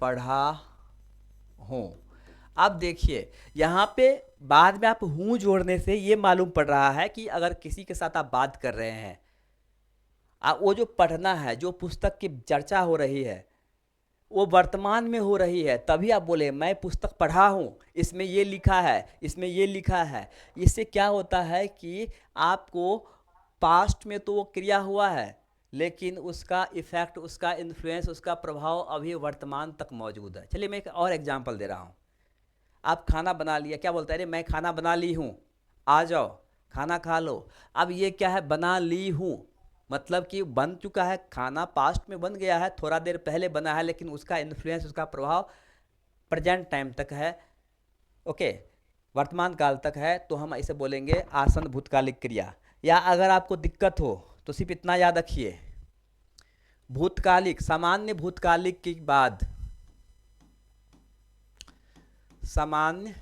पढ़ा हूँ। अब देखिए यहाँ पे बाद में आप हूँ जोड़ने से ये मालूम पड़ रहा है कि अगर किसी के साथ आप बात कर रहे हैं, वो जो पढ़ना है, जो पुस्तक की चर्चा हो रही है वो वर्तमान में हो रही है, तभी आप बोले मैं पुस्तक पढ़ा हूँ, इसमें ये लिखा है, इसमें ये लिखा है। इससे क्या होता है कि आपको पास्ट में तो वो क्रिया हुआ है लेकिन उसका इफेक्ट, उसका इन्फ्लुएंस, उसका प्रभाव अभी वर्तमान तक मौजूद है। चलिए मैं एक और एग्जांपल दे रहा हूँ। आप खाना बना लिया, क्या बोलता है? अरे मैं खाना बना ली हूँ, आ जाओ खाना खा लो। अब ये क्या है? बना ली हूँ, मतलब कि बन चुका है खाना, पास्ट में बन गया है, थोड़ा देर पहले बना है, लेकिन उसका इन्फ्लुएंस, उसका प्रभाव प्रेजेंट टाइम तक है, ओके, वर्तमान काल तक है। तो हम इसे बोलेंगे आसन्न भूतकालिक क्रिया। या अगर आपको दिक्कत हो तो सिर्फ इतना याद रखिए, भूतकालिक, सामान्य भूतकालिक के बाद, सामान्य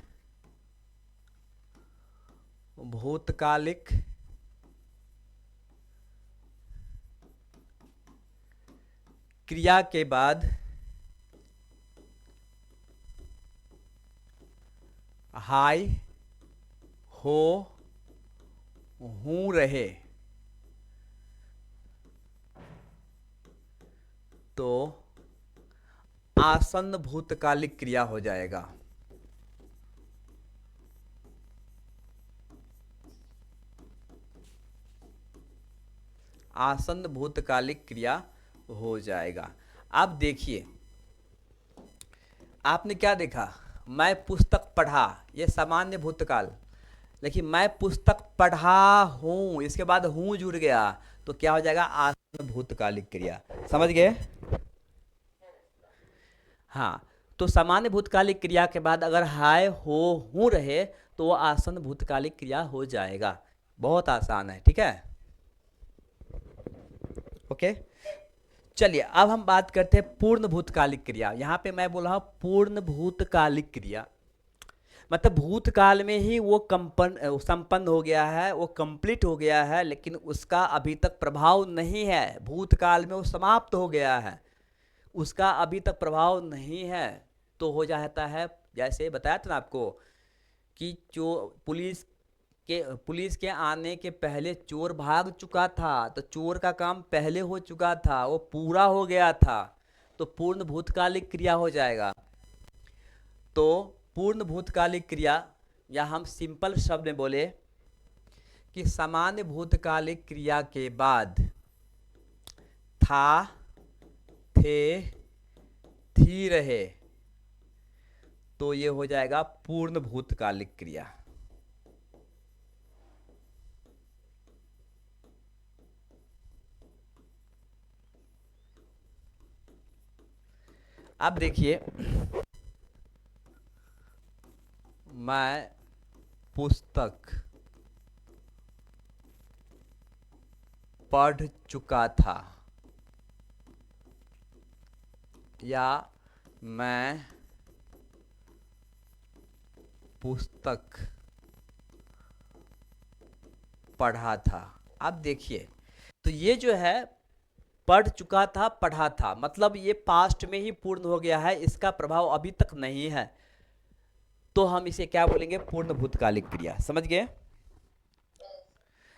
भूतकालिक क्रिया के बाद हाय, हो, हूं रहे तो आसन्न भूतकालिक क्रिया हो जाएगा। आसन्न भूतकालिक क्रिया हो जाएगा। अब देखिए, आपने क्या देखा? मैं पुस्तक पढ़ा, ये सामान्य भूतकाल, लेकिन मैं पुस्तक पढ़ा हूं, इसके बाद हूं जुड़ गया तो क्या हो जाएगा? आसन्न भूतकालिक क्रिया। समझ गए? हाँ, तो सामान्य भूतकालिक क्रिया के बाद अगर हाय, हो, हूं रहे तो वो आसन्न भूतकालिक क्रिया हो जाएगा। बहुत आसान है, ठीक है? ओके, चलिए अब हम बात करते हैं पूर्ण भूतकालिक क्रिया। यहाँ पे मैं बोल रहा हूँ पूर्ण भूतकालिक क्रिया, मतलब भूतकाल में ही वो संपन्न हो गया है, वो कंप्लीट हो गया है, लेकिन उसका अभी तक प्रभाव नहीं है। भूतकाल में वो समाप्त हो गया है, उसका अभी तक प्रभाव नहीं है, तो हो जाता है, जैसे बताया था ना आपको कि जो पुलिस के आने के पहले चोर भाग चुका था, तो चोर का काम पहले हो चुका था, वो पूरा हो गया था, तो पूर्ण भूतकालिक क्रिया हो जाएगा। तो पूर्ण भूतकालिक क्रिया, या हम सिंपल शब्द में बोले कि सामान्य भूतकालिक क्रिया के बाद था, थे, थी, रहे तो ये हो जाएगा पूर्ण भूतकालिक क्रिया। अब देखिए, मैं पुस्तक पढ़ चुका था, या मैं पुस्तक पढ़ा था। अब देखिए, तो ये जो है पढ़ चुका था, पढ़ा था, मतलब ये पास्ट में ही पूर्ण हो गया है, इसका प्रभाव अभी तक नहीं है, तो हम इसे क्या बोलेंगे? पूर्ण भूतकालिक क्रिया। समझ गए?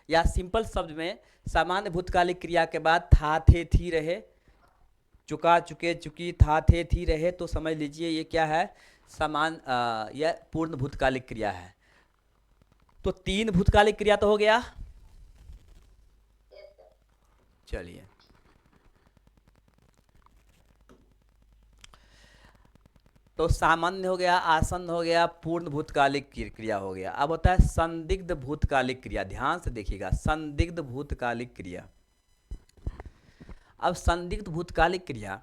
या सिंपल शब्द में सामान्य भूतकालिक क्रिया के बाद था थे थी रहे, चुका चुके चुकी था थे थी रहे, तो समझ लीजिए ये क्या है, यह पूर्ण भूतकालिक क्रिया है। तो 3 भूतकालिक क्रिया तो हो गया। Yes sir. चलिए, तो सामान्य हो गया, आसन्न हो गया, पूर्ण भूतकालिक क्रिया हो गया। अब होता है संदिग्ध भूतकालिक क्रिया। ध्यान से देखिएगा, संदिग्ध भूतकालिक क्रिया। अब संदिग्ध भूतकालिक क्रिया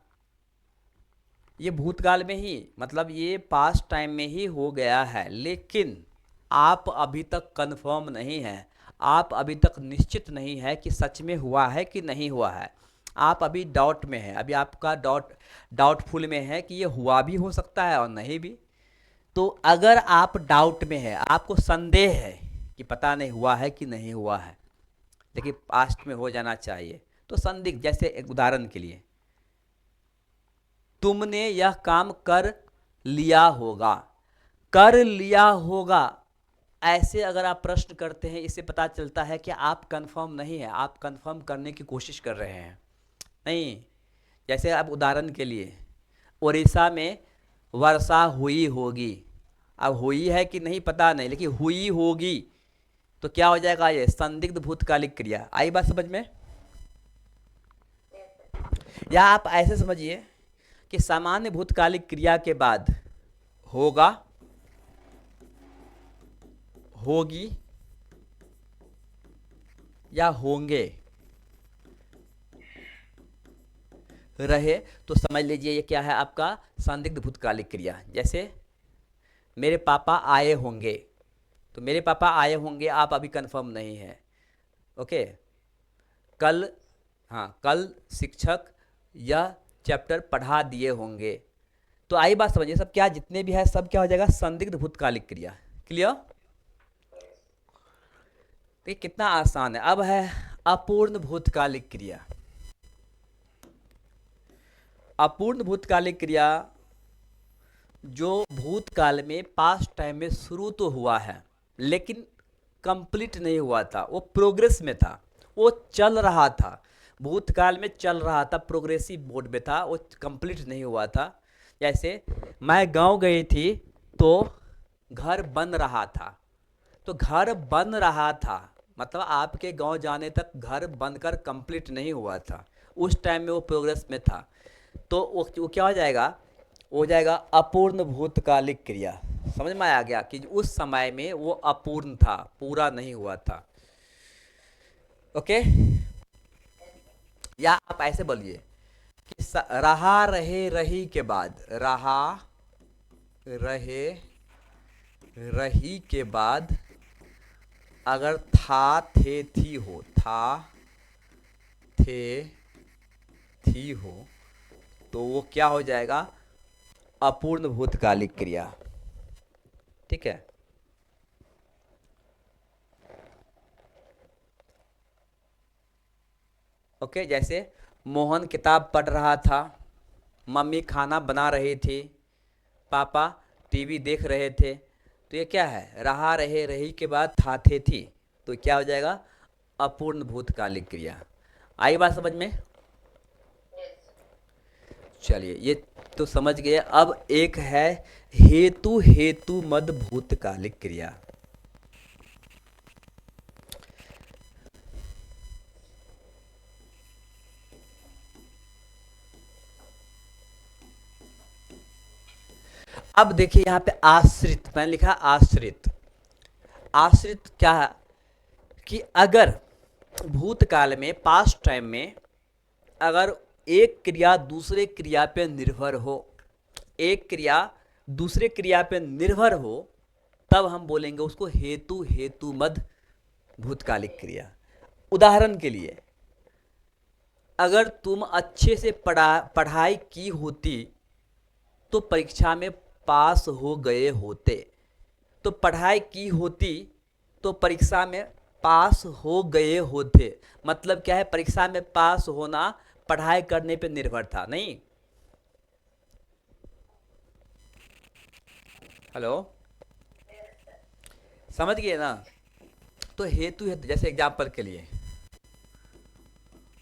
ये भूतकाल में ही, मतलब ये पास्ट टाइम में ही हो गया है, लेकिन आप अभी तक कंफर्म नहीं है, आप अभी तक निश्चित नहीं है कि सच में हुआ है कि नहीं हुआ है। आप अभी डाउट में है, अभी आपका डाउटफुल में है कि ये हुआ भी हो सकता है और नहीं भी। तो अगर आप डाउट में है, आपको संदेह है कि पता नहीं हुआ है कि नहीं हुआ है, लेकिन पास्ट में हो जाना चाहिए, तो संदिग्ध। जैसे एक उदाहरण के लिए, तुमने यह काम कर लिया होगा, कर लिया होगा, ऐसे अगर आप प्रश्न करते हैं, इससे पता चलता है कि आप कंफर्म नहीं है, आप कंफर्म करने की कोशिश कर रहे हैं। नहीं, जैसे अब उदाहरण के लिए, उड़ीसा में वर्षा हुई होगी, अब हुई है कि नहीं पता नहीं, लेकिन हुई होगी, तो क्या हो जाएगा, ये संदिग्ध भूतकालिक क्रिया। आई बात समझ में? Yes sir. या आप ऐसे समझिए कि सामान्य भूतकालिक क्रिया के बाद होगा, होगी या होंगे रहे, तो समझ लीजिए ये क्या है, आपका संदिग्ध भूतकालिक क्रिया। जैसे मेरे पापा आए होंगे, तो मेरे पापा आए होंगे, आप अभी कंफर्म नहीं है। ओके, कल, हाँ, कल शिक्षक यह चैप्टर पढ़ा दिए होंगे। तो आई बात समझिए, सब क्या जितने भी है सब क्या हो जाएगा, संदिग्ध भूतकालिक क्रिया। क्लियर? तो ये कितना आसान है। अब है अपूर्ण भूतकालिक क्रिया। अपूर्ण भूतकालिक क्रिया जो भूतकाल में, पास्ट टाइम में शुरू तो हुआ है, लेकिन कंप्लीट नहीं हुआ था, वो प्रोग्रेस में था, वो चल रहा था, भूतकाल में चल रहा था, प्रोग्रेसिव मोड में था, वो कंप्लीट नहीं हुआ था। जैसे मैं गांव गई थी तो घर बन रहा था, तो घर बन रहा था मतलब आपके गांव जाने तक घर बनकर कंप्लीट नहीं हुआ था, उस टाइम में वो प्रोग्रेस में था। तो वो क्या हो जाएगा, हो जाएगा अपूर्ण भूतकालिक क्रिया। समझ में आ गया कि उस समय में वो अपूर्ण था, पूरा नहीं हुआ था। ओके, या आप ऐसे बोलिए कि रहा रहे रही के बाद, रहा रहे रही के बाद अगर था थे थी हो, था थे थी हो, तो वो क्या हो जाएगा, अपूर्ण भूतकालिक क्रिया। ठीक है। ओके, जैसे मोहन किताब पढ़ रहा था, मम्मी खाना बना रही थी, पापा टीवी देख रहे थे, तो ये क्या है, रहा रहे रही के बाद था थे थी, तो क्या हो जाएगा, अपूर्ण भूतकालिक क्रिया। आई बात समझ में? यस। चलिए, ये तो समझ गए। अब एक है हेतु हेतु मद भूतकालिक क्रिया। अब देखिए यहाँ पे आश्रित, मैंने लिखा आश्रित। आश्रित क्या है कि अगर भूतकाल में, पास्ट टाइम में, अगर एक क्रिया दूसरे क्रिया पे निर्भर हो, एक क्रिया दूसरे क्रिया पे निर्भर हो, तब हम बोलेंगे उसको हेतु हेतु मद भूतकालिक क्रिया। उदाहरण के लिए, अगर तुम अच्छे से पढ़ाई की होती तो परीक्षा में पास हो गए होते, तो पढ़ाई की होती तो परीक्षा में पास हो गए होते, मतलब क्या है, परीक्षा में पास होना पढ़ाई करने पे निर्भर था। नहीं, हेलो, समझ गए ना? तो हेतु है, जैसे एग्जाम्पल के लिए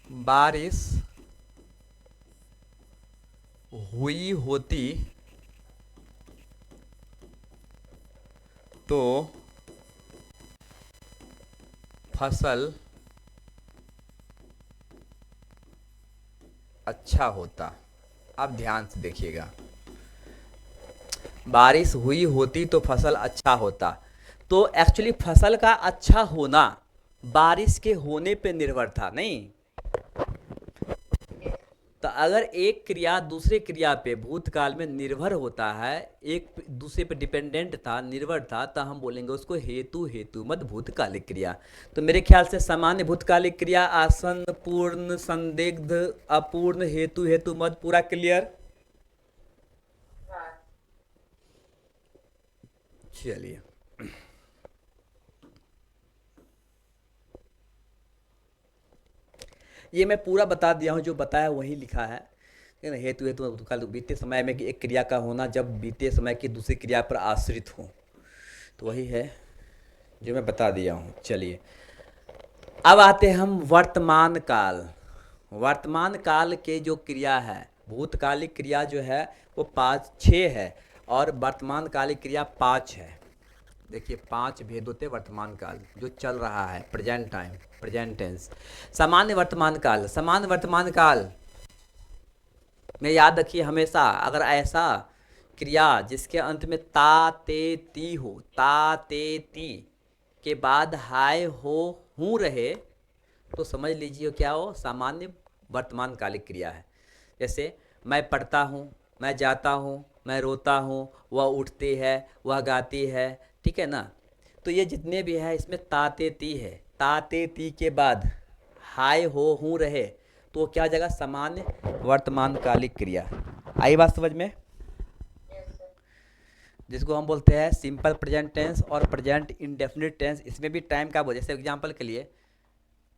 बारिश हुई होती तो फसल अच्छा होता। अब ध्यान से देखिएगा, बारिश हुई होती तो फसल अच्छा होता। तो एक्चुअली फसल का अच्छा होना बारिश के होने पे निर्भर था, नहीं? तो अगर एक क्रिया दूसरे क्रिया पे भूतकाल में निर्भर होता है, एक दूसरे पे डिपेंडेंट था, निर्भर था, तो हम बोलेंगे उसको हेतु हेतु मत भूतकालिक क्रिया। तो मेरे ख्याल से सामान्य भूतकालिक क्रिया आसन, पूर्ण, संदिग्ध, अपूर्ण, हेतु हेतु मत, पूरा क्लियर? हाँ। चलिए, ये मैं पूरा बता दिया हूँ, जो बताया वही लिखा है। ठीक है ना? हेतु हेतु भूतकाल बीते समय में एक क्रिया का होना जब बीते समय की दूसरी क्रिया पर आश्रित हो, तो वही है जो मैं बता दिया हूँ। चलिए, अब आते हैं हम वर्तमान काल। वर्तमान काल के जो क्रिया है, भूतकालिक क्रिया जो है वो 6 है, और वर्तमान कालिक क्रिया 5 है। देखिए 5 भेद होते वर्तमान काल, जो चल रहा है, प्रेजेंट टाइम, प्रेजेंट टेंस। सामान्य वर्तमान काल, सामान्य वर्तमान काल में याद रखिए हमेशा, अगर ऐसा क्रिया जिसके अंत में ता ते ती हो, ता ते ती के बाद हाय हो हूँ रहे, तो समझ लीजिए क्या हो, सामान्य वर्तमान कालिक क्रिया है। जैसे मैं पढ़ता हूँ, मैं जाता हूँ, मैं रोता हूँ, वह उठती है, वह गाती है, ठीक है ना? तो ये जितने भी है इसमें ताते ती है, ताते ती के बाद हाय हो हूँ रहे, तो क्या जगह सामान्य वर्तमान कालिक क्रिया। आई बात समझ में? Yes sir. जिसको हम बोलते हैं सिंपल प्रेजेंट टेंस और प्रेजेंट इंडेफिनिट टेंस। इसमें भी टाइम का बोल, जैसे एग्जांपल के लिए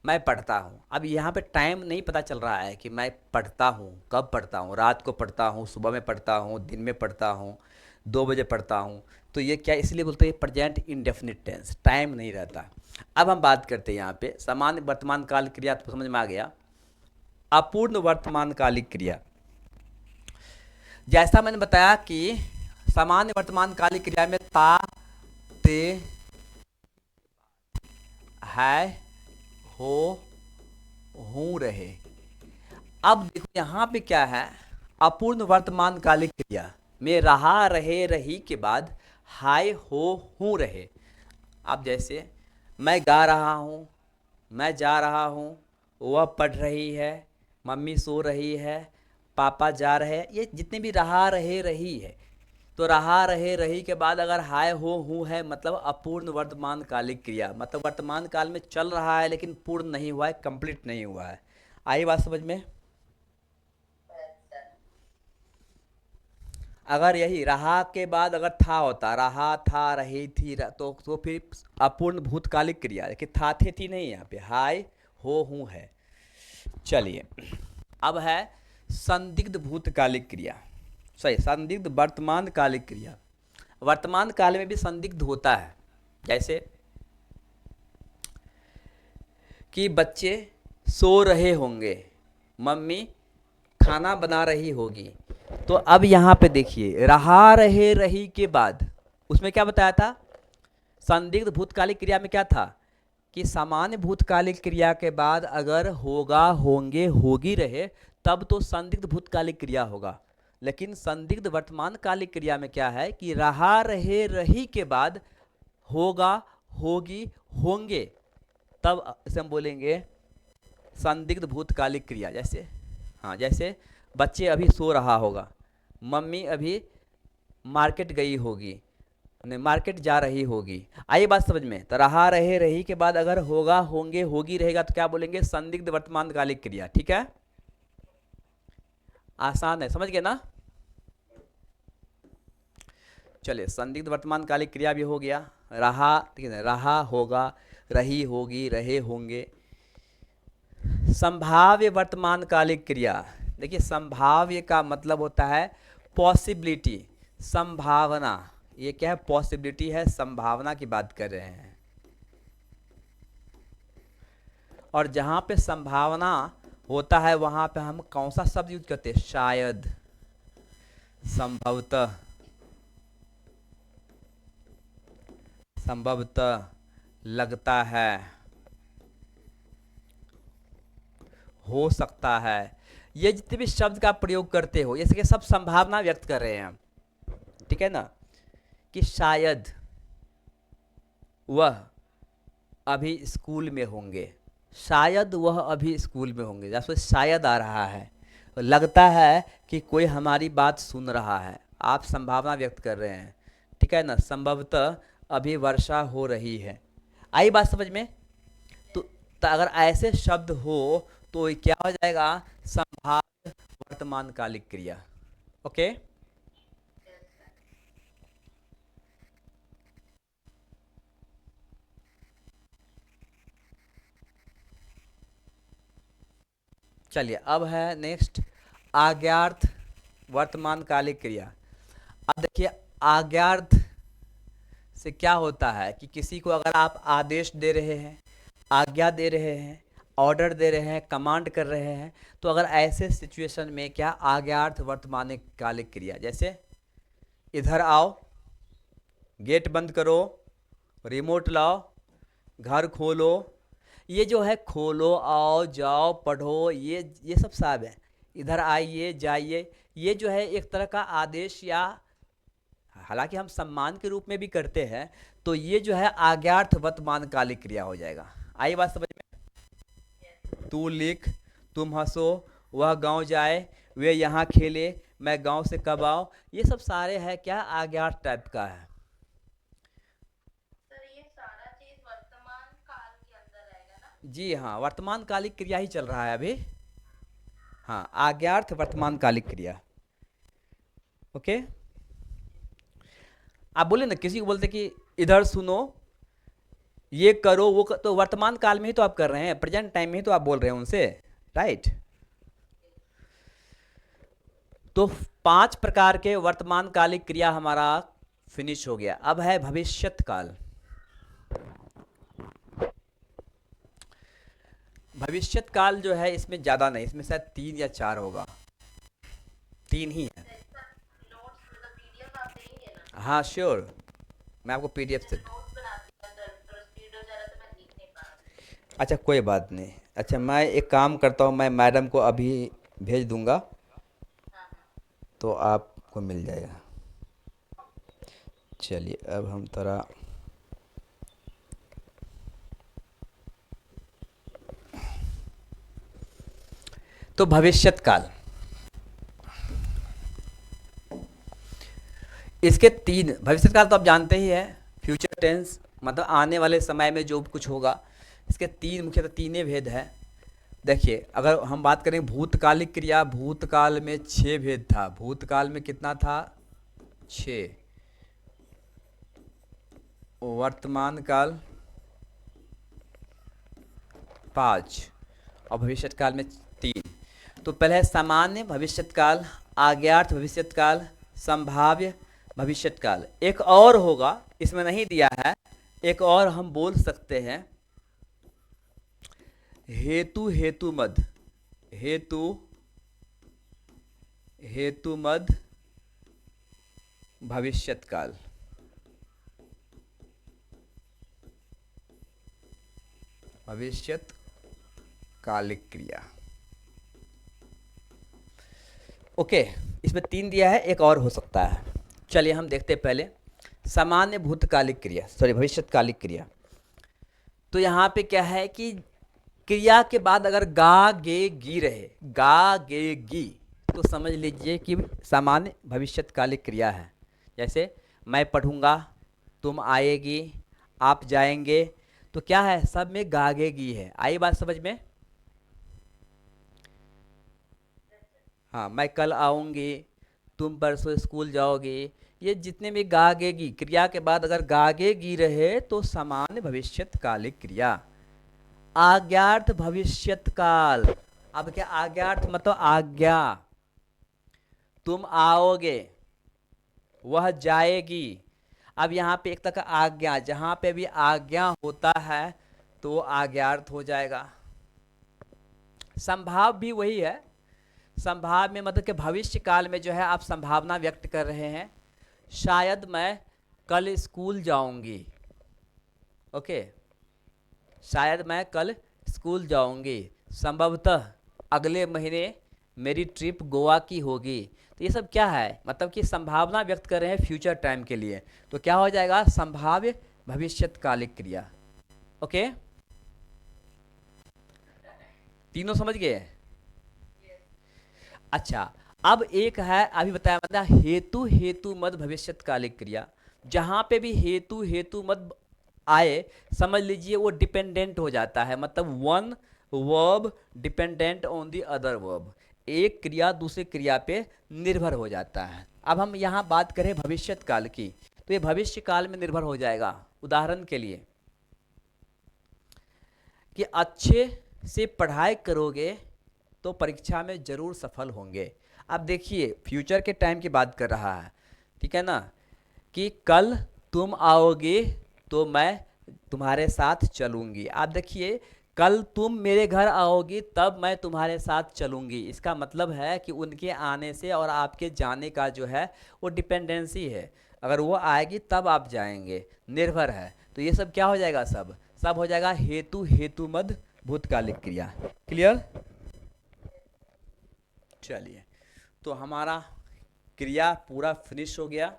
मैं पढ़ता हूँ, अब यहाँ पे टाइम नहीं पता चल रहा है कि मैं पढ़ता हूँ, कब पढ़ता हूँ, रात को पढ़ता हूँ, सुबह में पढ़ता हूँ, दिन में पढ़ता हूँ, 2 बजे पढ़ता हूँ। तो ये क्या, इसलिए बोलते हैं प्रेजेंट इंडेफिनिट टेंस, टाइम नहीं रहता। अब हम बात करते हैं यहाँ पे सामान्य वर्तमान काल क्रिया, तो समझ में आ गया। अपूर्ण वर्तमान कालिक क्रिया, जैसा मैंने बताया कि सामान्य वर्तमान कालिक क्रिया में ता ते है हो हूँ रहे। अब देखो यहाँ पे क्या है, अपूर्ण वर्तमान कालिक क्रिया में रहा रहे रही के बाद हाय हो हूँ रहे। अब जैसे मैं गा रहा हूँ, मैं जा रहा हूँ, वह पढ़ रही है, मम्मी सो रही है, पापा जा रहे हैं, ये जितने भी रहा रहे रही है, तो रहा रहे रही के बाद अगर हाय हो हूँ है, मतलब अपूर्ण वर्तमान कालिक क्रिया, मतलब वर्तमान काल में चल रहा है लेकिन पूर्ण नहीं हुआ है, कंप्लीट नहीं हुआ है। आई बात समझ में? अगर यही रहा के बाद अगर था होता, रहा था रही थी तो फिर अपूर्ण भूतकालिक क्रिया, कि था थे थी नहीं, यहाँ पे हाय हो हूँ है। चलिए, अब है संदिग्ध भूतकालिक क्रिया, सही, संदिग्ध वर्तमान कालिक क्रिया। वर्तमान काल में भी संदिग्ध होता है, जैसे कि बच्चे सो रहे होंगे, मम्मी खाना बना रही होगी। तो अब यहाँ पे देखिए रहा रहे रही के बाद उसमें क्या बताया था, संदिग्ध भूतकालिक क्रिया में क्या था कि सामान्य भूतकालिक क्रिया के बाद अगर होगा होंगे होगी रहे, तब तो संदिग्ध भूतकालिक क्रिया होगा। लेकिन संदिग्ध वर्तमान कालिक क्रिया में क्या है कि रहा रहे रही के बाद होगा होगी होंगे, तब इसे हम बोलेंगे संदिग्ध भूतकालिक क्रिया। जैसे हाँ, जैसे बच्चे अभी सो रहा होगा, मम्मी अभी मार्केट गई होगी, नहीं मार्केट जा रही होगी। आई बात समझ में? तो रहा रहे रही के बाद अगर होगा होंगे होगी रहेगा तो क्या बोलेंगे, संदिग्ध वर्तमान कालिक क्रिया। ठीक है, आसान है, समझ गए ना? चलिए, संदिग्ध वर्तमान कालिक क्रिया भी हो गया। रहा, ठीक है, रहा होगा, रही होगी, रहे होंगे। संभाव्य वर्तमान कालिक क्रिया, देखिए संभाव्य का मतलब होता है पॉसिबिलिटी, संभावना। ये क्या है, पॉसिबिलिटी है, संभावना की बात कर रहे हैं। और जहाँ पे संभावना होता है वहाँ पे हम कौन सा शब्द यूज करते हैं? शायद, संभवतः, संभवतः, लगता है, हो सकता है। ये जितने भी शब्द का प्रयोग करते हो ये सके सब संभावना व्यक्त कर रहे हैं, ठीक है ना, कि शायद वह अभी स्कूल में होंगे, शायद वह अभी स्कूल में होंगे, जैसे शायद आ रहा है, लगता है कि कोई हमारी बात सुन रहा है, आप संभावना व्यक्त कर रहे हैं, ठीक है ना। संभवतः अभी वर्षा हो रही है। आई बात समझ में? तो अगर ऐसे शब्द हो तो ये क्या हो जाएगा? संभाव्य वर्तमान कालिक क्रिया। ओके, चलिए अब है नेक्स्ट आज्ञार्थ वर्तमान कालिक क्रिया। अब देखिए आज्ञार्थ से क्या होता है कि किसी को अगर आप आदेश दे रहे हैं, आज्ञा दे रहे हैं, ऑर्डर दे रहे हैं, कमांड कर रहे हैं, तो अगर ऐसे सिचुएशन में क्या आज्ञार्थ वर्तमान कालिक क्रिया, जैसे इधर आओ, गेट बंद करो, रिमोट लाओ, घर खोलो, ये जो है खोलो, आओ, जाओ, पढ़ो, ये सब साहब है। इधर आइए, जाइए, ये जो है एक तरह का आदेश, या हालांकि हम सम्मान के रूप में भी करते हैं, तो ये जो है आज्ञार्थ वर्तमान कालिक क्रिया हो जाएगा। आई बात समझ में? तू लिख, तुम हंसो, वह गांव जाए, वे यहाँ खेले, मैं गांव से कब आऊं, ये सब सारे है क्या? आज्ञार्थ टाइप का है। सर ये सारा चीज वर्तमान काल के अंदर रहेगा ना? जी हाँ, वर्तमान कालिक क्रिया ही चल रहा है अभी। हाँ, आज्ञार्थ वर्तमान कालिक क्रिया। ओके, आप बोले ना, किसी को बोलते कि इधर सुनो, ये करो, तो वर्तमान काल में ही तो आप कर रहे हैं, प्रेजेंट टाइम में ही तो आप बोल रहे हैं उनसे, राइट। तो 5 प्रकार के वर्तमान कालिक क्रिया हमारा फिनिश हो गया। अब है भविष्यत काल। भविष्यत काल जो है इसमें ज़्यादा नहीं, इसमें शायद 3 या 4 होगा, 3 ही है। नोट्स मतलब पीडीएफ आप देंगे ना? हाँ श्योर, मैं आपको पीडीएफ से। नोट्स बनाती हूँ सर, तो स्पीड हो जा रहा तो मैं लिख नहीं पा रही। अच्छा कोई बात नहीं। अच्छा मैं एक काम करता हूँ, मैं मैडम को अभी भेज दूंगा, तो आपको मिल जाएगा। चलिए अब हम थोड़ा तो भविष्यत काल, इसके 3 भविष्यत काल तो आप जानते ही है, फ्यूचर टेंस मतलब आने वाले समय में जो कुछ होगा। इसके 3 मुख्यतः 3 भेद है। देखिए अगर हम बात करें भूतकालिक क्रिया, भूतकाल में 6 भेद था। भूतकाल में कितना था? 6। वर्तमान काल 5 और भविष्यत काल में 3। तो पहले है सामान्य भविष्यत काल, आज्ञार्थ भविष्यत काल, संभाव्य भविष्यत काल। एक और होगा, इसमें नहीं दिया है, एक और हम बोल सकते हैं हेतु हेतुमद, हेतु हेतुमद भविष्यत काल। भविष्यत कालिक क्रिया। ओके, इसमें 3 दिया है, एक और हो सकता है। चलिए हम देखते हैं पहले सामान्य भूतकालिक क्रिया, सॉरी भविष्यतकालिक क्रिया। तो यहाँ पे क्या है कि क्रिया के बाद अगर गा गे गी रहे, गा गे गी, तो समझ लीजिए कि सामान्य भविष्यतकालिक क्रिया है। जैसे मैं पढ़ूंगा, तुम आएगी, आप जाएंगे, तो क्या है? सब में गा गे गी है। आई बात समझ में? हाँ, मैं कल आऊँगी, तुम परसों स्कूल जाओगे, ये जितने भी गागेगी क्रिया के बाद अगर गागेगी रहे तो सामान्य भविष्यतकालिक क्रिया। आज्ञार्थ भविष्यत काल, अब क्या आज्ञार्थ मतलब आज्ञा, तुम आओगे, वह जाएगी। अब यहाँ पे एक तरह का आज्ञा, जहाँ पे भी आज्ञा होता है तो आज्ञार्थ हो जाएगा। संभाव भी वही है। संभाव में मतलब कि भविष्य काल में जो है आप संभावना व्यक्त कर रहे हैं। शायद मैं कल स्कूल जाऊंगी। ओके, शायद मैं कल स्कूल जाऊंगी। संभवतः अगले महीने मेरी ट्रिप गोवा की होगी। तो ये सब क्या है, मतलब कि संभावना व्यक्त कर रहे हैं फ्यूचर टाइम के लिए। तो क्या हो जाएगा, संभाव्य भविष्यकालिक क्रिया। ओके, तीनों समझ गए। अच्छा, अब एक है अभी बताया मतलब हेतु हेतु मद भविष्यकालिक क्रिया। जहां पे भी हेतु हेतु मद आए समझ लीजिए वो डिपेंडेंट हो जाता है, मतलब one verb dependent on the other verb, एक क्रिया दूसरे क्रिया पे निर्भर हो जाता है। अब हम यहाँ बात करें भविष्यत काल की, तो ये भविष्य काल में निर्भर हो जाएगा। उदाहरण के लिए कि अच्छे से पढ़ाई करोगे तो परीक्षा में जरूर सफल होंगे। अब देखिए फ्यूचर के टाइम की बात कर रहा है, ठीक है ना, कि कल तुम आओगे तो मैं तुम्हारे साथ चलूंगी। आप देखिए कल तुम मेरे घर आओगी तब मैं तुम्हारे साथ चलूंगी, इसका मतलब है कि उनके आने से और आपके जाने का जो है वो डिपेंडेंसी है। अगर वो आएगी तब आप जाएंगे, निर्भर है। तो ये सब क्या हो जाएगा, सब सब हो जाएगा हेतु हेतु मद भूतकालिक क्रिया। क्लियर। चलिए, तो हमारा क्रिया पूरा फिनिश हो गया।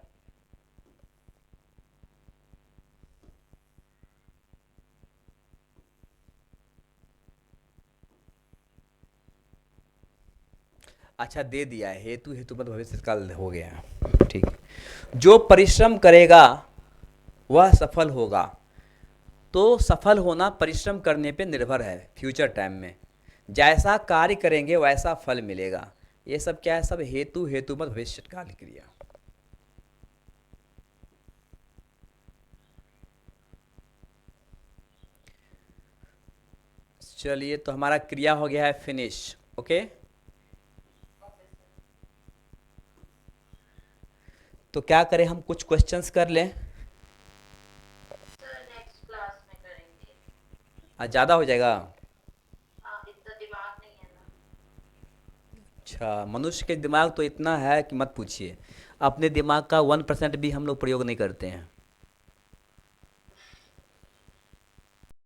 अच्छा, दे दिया है हेतु हेतु मत भविष्य काल हो गया, ठीक है। जो परिश्रम करेगा वह सफल होगा। तो सफल होना परिश्रम करने पे निर्भर है फ्यूचर टाइम में। जैसा कार्य करेंगे वैसा फल मिलेगा। ये सब क्या है, सब हेतु हेतु मत भविष्य काल क्रिया। चलिए, तो हमारा क्रिया हो गया है फिनिश। ओके, तो क्या करें, हम कुछ क्वेश्चंस कर लें। सर नेक्स्ट क्लास में करेंगे। आज ज़्यादा हो जाएगा। हाँ, इतना दिमाग नहीं है ना। अच्छा, मनुष्य के दिमाग तो इतना है कि मत पूछिए। अपने दिमाग का 1% भी हम लोग प्रयोग नहीं करते हैं।